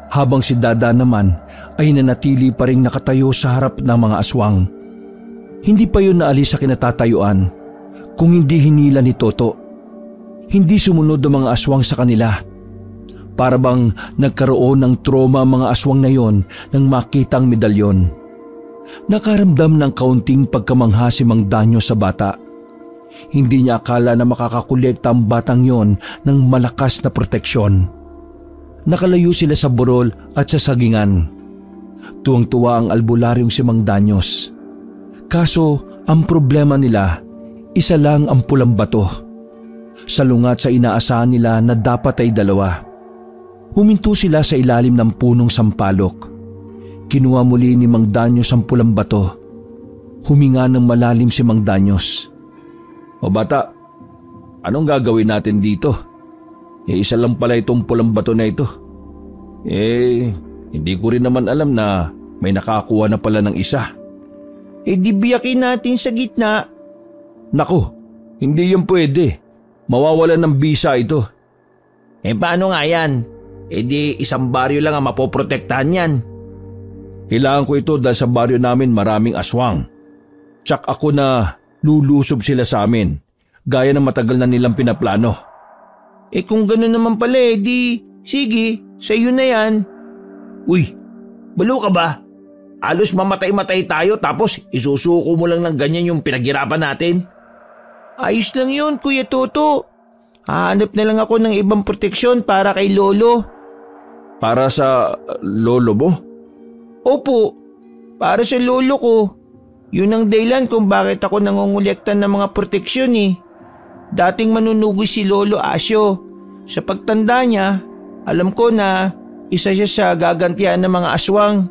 Habang si Dada naman ay nanatili pa ring nakatayo sa harap ng mga aswang. Hindi pa yun naalis sa kinatatayuan kung hindi hinila ni Toto. Hindi sumunod ang mga aswang sa kanila. Para bang nagkaroon ng trauma ang mga aswang na yon nang makita ang medalyon. Nakaramdam ng kaunting pagkamangha si Mang Danyos sa bata. Hindi niya akala na makakakolekta ang batang yon ng malakas na proteksyon. Nakalayo sila sa burol at sa sagingan. Tuwang-tuwa ang albularyong si Mang Danyos. Kaso ang problema nila, isa lang ang pulang bato. Salungat sa inaasahan nila na dapat ay 2. Huminto sila sa ilalim ng punong sampalok. Kinuha muli ni Mang Danyos ang pulang bato. Huminga ng malalim si Mang Danyos. O bata, anong gagawin natin dito? Isa lang pala itong pulang bato na ito. Hindi ko rin naman alam na may nakakuha na pala ng isa. Di biyakin natin sa gitna. Naku, hindi yan pwede. Mawawalan ng bisa ito. Paano nga yan? Di isang baryo lang ang mapoprotektahan yan. Kailangan ko ito dahil sa baryo namin maraming aswang. Tsak ako na lulusob sila sa amin, gaya ng matagal na nilang pinaplano. Kung gano'n naman pala sige, sa iyo na yan. Uy, balo ka ba? Alos mamatay-matay tayo tapos isusuko mo lang ng ganyan yung pinaghirapan natin. Ayos lang yun, Kuya Toto. Hahanap na lang ako ng ibang proteksyon para kay Lolo. Para sa lolo mo? Opo, para sa lolo ko. Yun ang dahilan kung bakit ako nangongolekta ng mga proteksyon Dating manunugoy si Lolo Asyo. Sa pagtanda niya, alam ko na isa siya sa gagantihan ng mga aswang.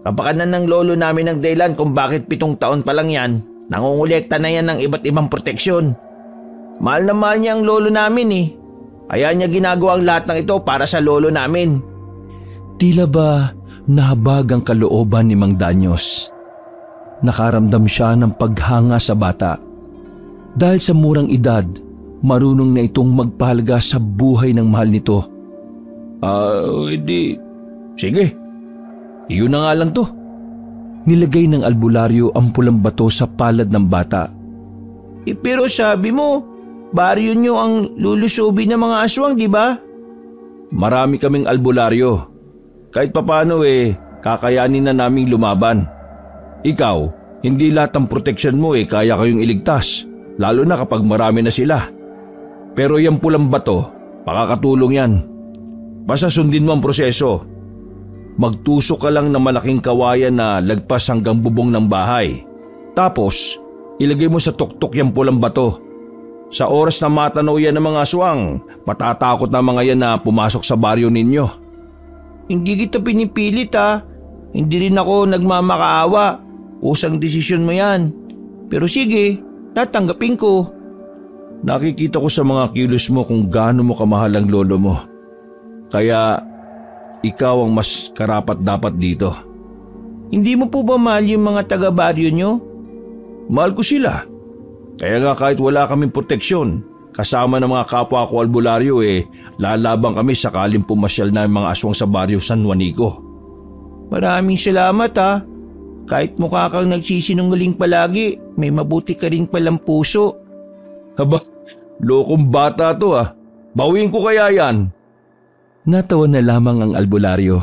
Kapakanan ng lolo namin ang dahilan kung bakit 7 taon pa lang yan, nangongolekta na yan ng iba't ibang proteksyon. Mahal na mahal niya ang lolo namin Kaya niya ginagawa ang lahat ng ito para sa lolo namin. Tila ba nahabag ang kalooban ni Mang Danyos? Nakaramdam siya ng paghanga sa bata. Dahil sa murang edad, marunong na itong magpahalaga sa buhay ng mahal nito. Sige. Iyon na nga lang to. Nilagay ng albularyo ang pulang bato sa palad ng bata. Pero sabi mo, baryo nyo ang lulusobin ng mga aswang, di ba? Marami kaming albularyo. Kahit papano kakayanin na naming lumaban. Ikaw, hindi lahat ng proteksyon mo kaya kayong iligtas, lalo na kapag marami na sila. Pero yung pulang bato, makakatulong yan. Basta sundin mo ang proseso. Magtusok ka lang ng malaking kawayan na lagpas hanggang bubong ng bahay. Tapos, ilagay mo sa tuktok yung pulang bato. Sa oras na matanaw yan ng mga aswang, matatakot na mga yan na pumasok sa baryo ninyo. Hindi kita pinipilit ha. Hindi rin ako nagmamakaawa. Usang desisyon mo yan. Pero sige, tatanggapin ko. Nakikita ko sa mga kilos mo kung gaano mo kamahal ang lolo mo. Kaya ikaw ang mas karapat dapat dito. Hindi mo po ba mahal yung mga taga-baryo nyo? Mahal ko sila. Kaya nga kahit wala kaming proteksyon, kasama ng mga kapwa ko albularyo lalabang kami sakaling pumasyal na yung mga aswang sa baryo San Juanico. Maraming salamat ha. Kahit mukha kang nagsisinungaling palagi, may mabuti ka rin palang puso. Haba, lokong bata to ah. Bawiin ko kaya yan. Natawa na lamang ang albularyo.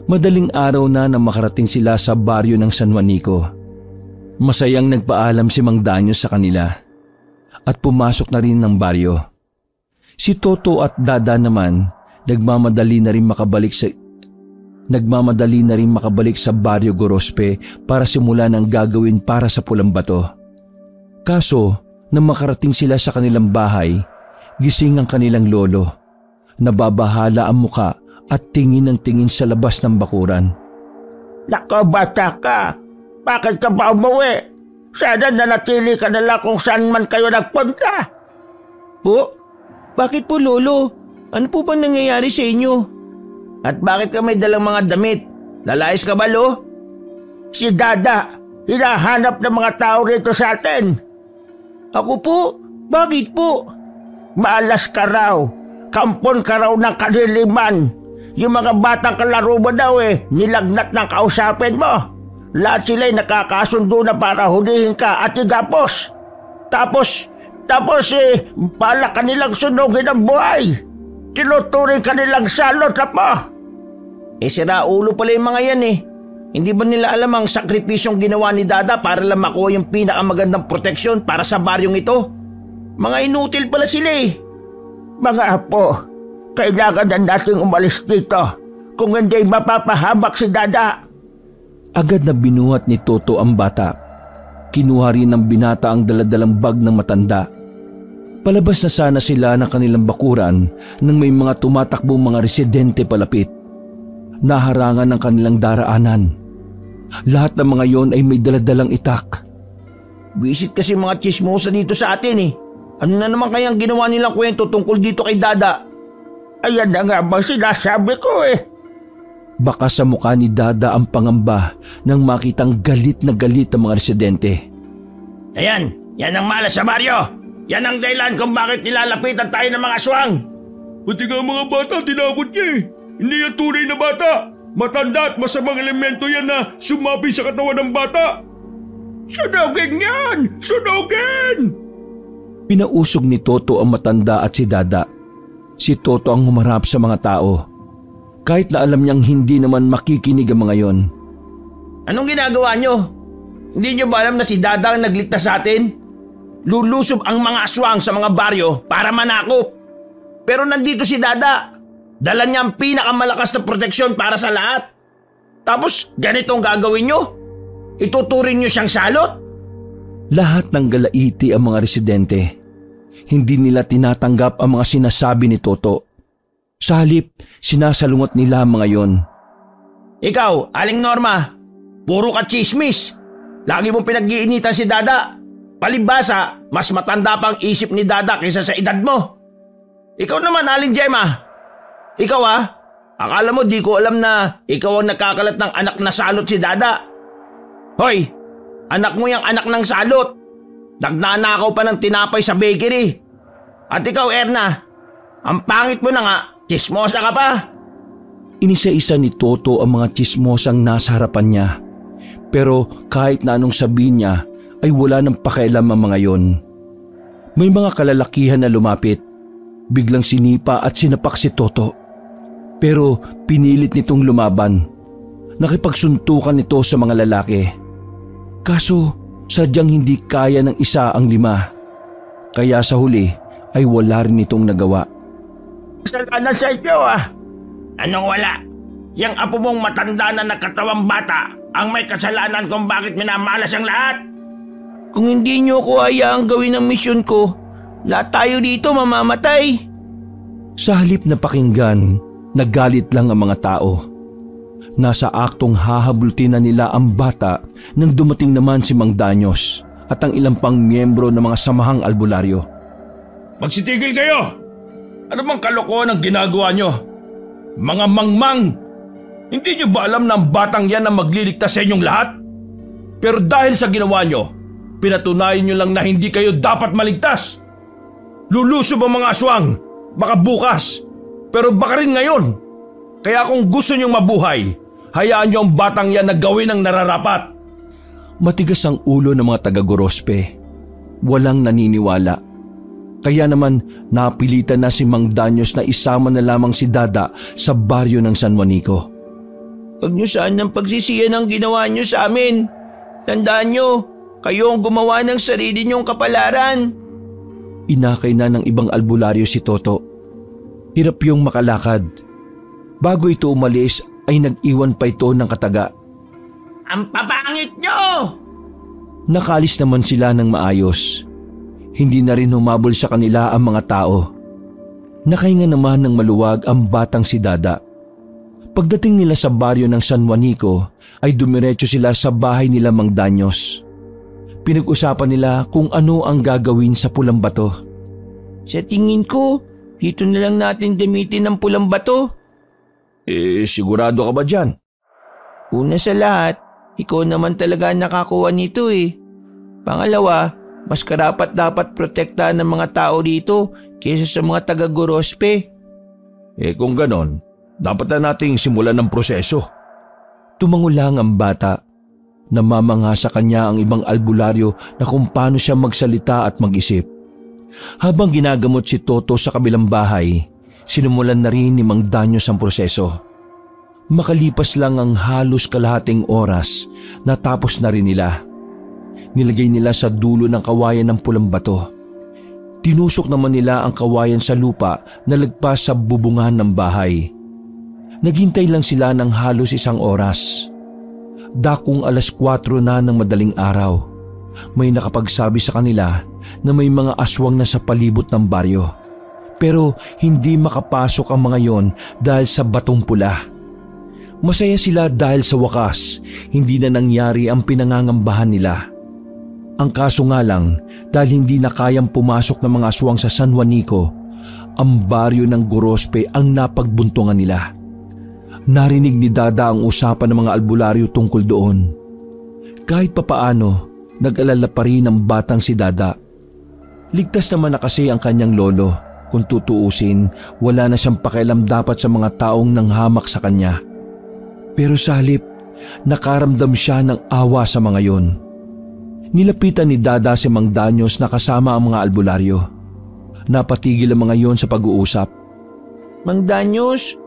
Madaling araw na makarating sila sa baryo ng San Juanico. Masayang nagpaalam si Mang Danyo sa kanila at pumasok na rin ng baryo. Si Toto at Dada naman nagmamadali na rin makabalik sa baryo Gorospe para simulan ang gagawin para sa pulang bato. Kaso, nang makarating sila sa kanilang bahay, gising ang kanilang lolo. Nababahala ang muka at tingin ng tingin sa labas ng bakuran. Nako bata ka, bakit ka ba umuwi? Sana nanatili ka na lang kung saan man kayo nagpunta. Po? Bakit po lolo? Ano po bang nangyayari sa inyo? At bakit ka may dalang mga damit? Lalayas ka ba lo? Si Dada, hinahanap ng mga tao rito sa atin. Ako po? Bakit po? Malas ka raw. Kampon ka raw ng kadiliman. Yung mga batang kalaro mo daw nilagnat ng kausapin mo. Lahat sila'y nakakasundo na para hulihin ka at igapos. Tapos bala kanilang sunugin ang buhay. Tinuturing kanilang salot po. Sira ulo pala yung mga yan Hindi ba nila alam ang sakripisyong ginawa ni Dada para lang makuha yung pinakamagandang proteksyon para sa baryong ito? Mga inutil pala sila Mga apo, kailangan na nating umalis dito kung hindi mapapahamak si Dada. Agad na binuhat ni Toto ang bata. Kinuha rin ng binata ang daladalang bag ng matanda. Palabas na sana sila ng kanilang bakuran nang may mga tumatakbong mga residente palapit. Naharangan ng kanilang daraanan. Lahat ng mga yon ay may daladalang itak. Visit kasi mga chismosa dito sa atin Ano na naman kayang ginawa nilang kwento tungkol dito kay Dada? Ayan na nga ba sinasabi ko Baka sa mukha ni Dada ang pangamba nang makitang galit na galit ang mga residente. Ayan, yan ang malas sa baryo. Yan ang dahilan kung bakit nilalapitan tayo ng mga aswang. Pati nga mga bata tinakot niya Hindi yan tunay na bata. Matanda at masamang elemento yan na sumapi sa katawan ng bata. Sunugin yan! Sunugin! Pinausog ni Toto ang matanda at si Dada. Si Toto ang humarap sa mga tao. Kahit na alam niyang hindi naman makikinig ang mga yon. Anong ginagawa niyo? Hindi niyo ba alam na si Dada ang nagligtas sa atin? Lulusob ang mga aswang sa mga baryo para manakop. Pero nandito si Dada. Dala niya ang pinakamalakas na proteksyon para sa lahat. Tapos ganito ang gagawin niyo? Ituturing niyo siyang salot? Lahat ng galaiti ang mga residente. Hindi nila tinatanggap ang mga sinasabi ni Toto. Sa halip, sinasalungot nila ang mga yon. Ikaw, Aling Norma, puro ka chismis. Lagi mong pinag-iinitan si Dada. Palibhasa, mas matanda pang isip ni Dada kaysa sa edad mo. Ikaw naman, Aling Gemma. Ikaw akala mo di ko alam na ikaw ang nakakalat ng anak na salot si Dada. Hoy, anak mo yung anak ng salot. Nagnanakaw pa ng tinapay sa bakery. At ikaw, Erna, ang pangit mo na nga, chismosa ka pa. Inisa-isa ni Toto ang mga chismosang nasa harapan niya. Pero kahit na anong sabihin niya ay wala nang pakialam ang mga yon. May mga kalalakihan na lumapit. Biglang sinipa at sinapak si Toto. Pero pinilit nitong lumaban. Nakipagsuntukan ito sa mga lalaki. Kaso sadyang hindi kaya ng isa ang 5. Kaya sa huli ay wala rin itong nagawa. Kasalanan sa inyo ah. Anong wala? Yang apo mong matanda na nagkatawang bata ang may kasalanan kung bakit minamalas ang lahat. Kung hindi niyo ko hayaang gawin ang misyon ko, lahat tayo dito mamamatay. Sa halip na pakinggan, nagalit lang ang mga tao. Nasa aktong hahabultin na nila ang bata nang dumating naman si Mang Danyos at ang ilang pang miyembro ng mga samahang albularyo. Magsitigil kayo! Ano bang kalokohan ang ginagawa nyo? Mga mangmang! Hindi nyo ba alam na ang batang yan ang magliligtas sa inyong lahat? Pero dahil sa ginawa nyo, pinatunayan nyo lang na hindi kayo dapat maligtas. Lulusob ang mga aswang, baka bukas, pero baka rin ngayon. Kaya kung gusto nyong mabuhay, hayaan nyo ang batang yan na gawin ang nararapat. Matigas ang ulo ng mga taga-Gorospe. Walang naniniwala. Kaya naman napilitan na si Mang Danyos na isama na lamang si Dada sa baryo ng San Juanico. Huwag niyo sanang pagsisiyan ang ginawa niyo sa amin. Tandaan niyo, kayo ang gumawa ng sarili niyong kapalaran. Inakay na ng ibang albularyo si Toto. Hirap yung makalakad. Bago ito umalis ay nag-iwan pa ito ng kataga. Ang papangit nyo! Nakalis naman sila ng maayos. Hindi na rin humabol sa kanila ang mga tao. Nakahinga naman ng maluwag ang batang si Dada. Pagdating nila sa baryo ng San Juanico ay dumiretso sila sa bahay nila Mang Danyos. Pinag-usapan nila kung ano ang gagawin sa pulang bato. Sa tingin ko, dito na lang natin gamitin ang pulang bato. Sigurado ka ba dyan? Una sa lahat, ikaw naman talaga nakakuha nito eh. Pangalawa, mas karapat-dapat protektahan ng mga tao dito kaysa sa mga taga-Gorospe. Kung ganon, dapat na nating simulan ng proseso. Tumangulang ang bata. Namamanga sa kanya ang ibang albularyo na kung paano siya magsalita at mag-isip. Habang ginagamot si Toto sa kabilang bahay, sinumulan na rin ni Mang Danyos ang proseso. Makalipas lang ang halos kalahating oras, natapos na rin nila. Nilagay nila sa dulo ng kawayan ng pulang bato. Tinusok naman nila ang kawayan sa lupa na lagpas sa bubungan ng bahay. Naghintay lang sila ng halos 1 oras. Dakong 4:00 na ng madaling araw. May nakapagsabi sa kanila na may mga aswang na sa palibot ng baryo. Pero hindi makapasok ang mga yon dahil sa batong pula. Masaya sila dahil sa wakas, hindi na nangyari ang pinangangambahan nila. Ang kaso nga lang, dahil hindi na kayang pumasok ng mga aswang sa San Juanico, ang baryo ng Gorospe ang napagbuntungan nila. Narinig ni Dada ang usapan ng mga albularyo tungkol doon. Kahit papaano, nag-alala pa rin ang batang si Dada. Ligtas naman na kasi ang kanyang lolo. Kung tutuusin, wala na siyang pakialam dapat sa mga taong nanghamak sa kanya. Pero sa halip, nakaramdam siya ng awa sa mga yon. Nilapitan ni Dada si Mang Danyos na kasama ang mga albularyo. Napatigil ang mga yon sa pag-uusap. Mang Danyos,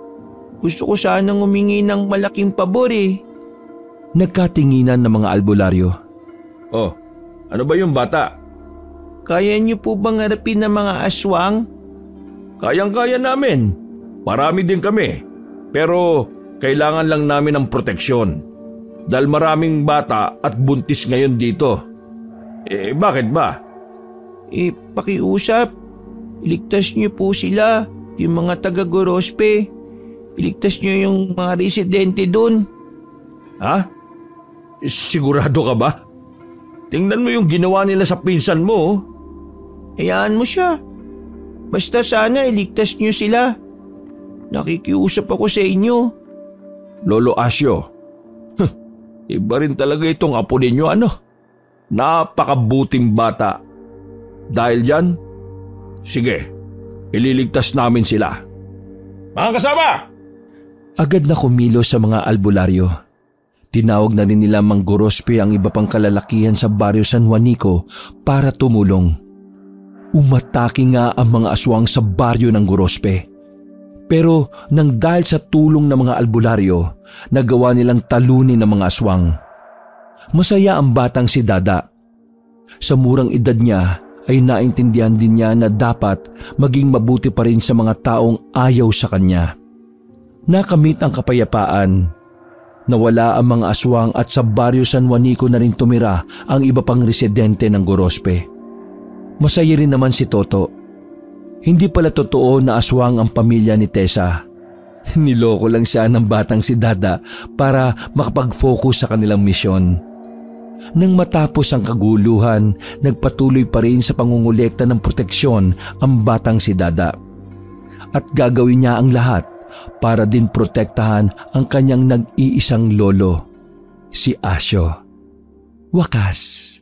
gusto ko sanang humingi ng malaking pabor eh. Nagkatinginan ng mga albularyo. Oh, ano ba yung bata? Kaya niyo po bang harapin ng mga aswang? Kayang-kaya namin. Marami din kami. Pero kailangan lang namin ng proteksyon. Dahil maraming bata at buntis ngayon dito. Bakit ba? Pakiusap. Iligtas niyo po sila, yung mga taga-Gorospe. Iligtas niyo yung mga residente dun. Ha? Sigurado ka ba? Tingnan mo yung ginawa nila sa pinsan mo. Hayaan mo siya. Basta sana iligtas niyo sila. Nakikiusap ako sa inyo. Lolo Asyo, iba rin talaga itong apo ninyo ano? Napakabuting bata. Dahil dyan, sige, ililigtas namin sila. Mga kasama! Agad na kumilos sa mga albularyo. Tinawag na rin nila Mang Gorospe ang iba pang kalalakihan sa baryo San Juanico para tumulong. Umatake nga ang mga aswang sa baryo ng Gorospe. Pero nang dahil sa tulong ng mga albularyo, nagawa nilang talunin ang mga aswang. Masaya ang batang si Dada. Sa murang edad niya ay naintindihan din niya na dapat maging mabuti pa rin sa mga taong ayaw sa kanya. Nakamit ang kapayapaan. Nawala ang mga aswang at sa baryo San Juanico na rin tumira ang iba pang residente ng Gorospe. Masaya rin naman si Toto. Hindi pala totoo na aswang ang pamilya ni Tessa. Niloko lang siya ng batang si Dada para makapag-focus sa kanilang misyon. Nang matapos ang kaguluhan, nagpatuloy pa rin sa pangungulekta ng proteksyon ang batang si Dada. At gagawin niya ang lahat para din protektahan ang kanyang nag-iisang lolo, si Asyo. Wakas.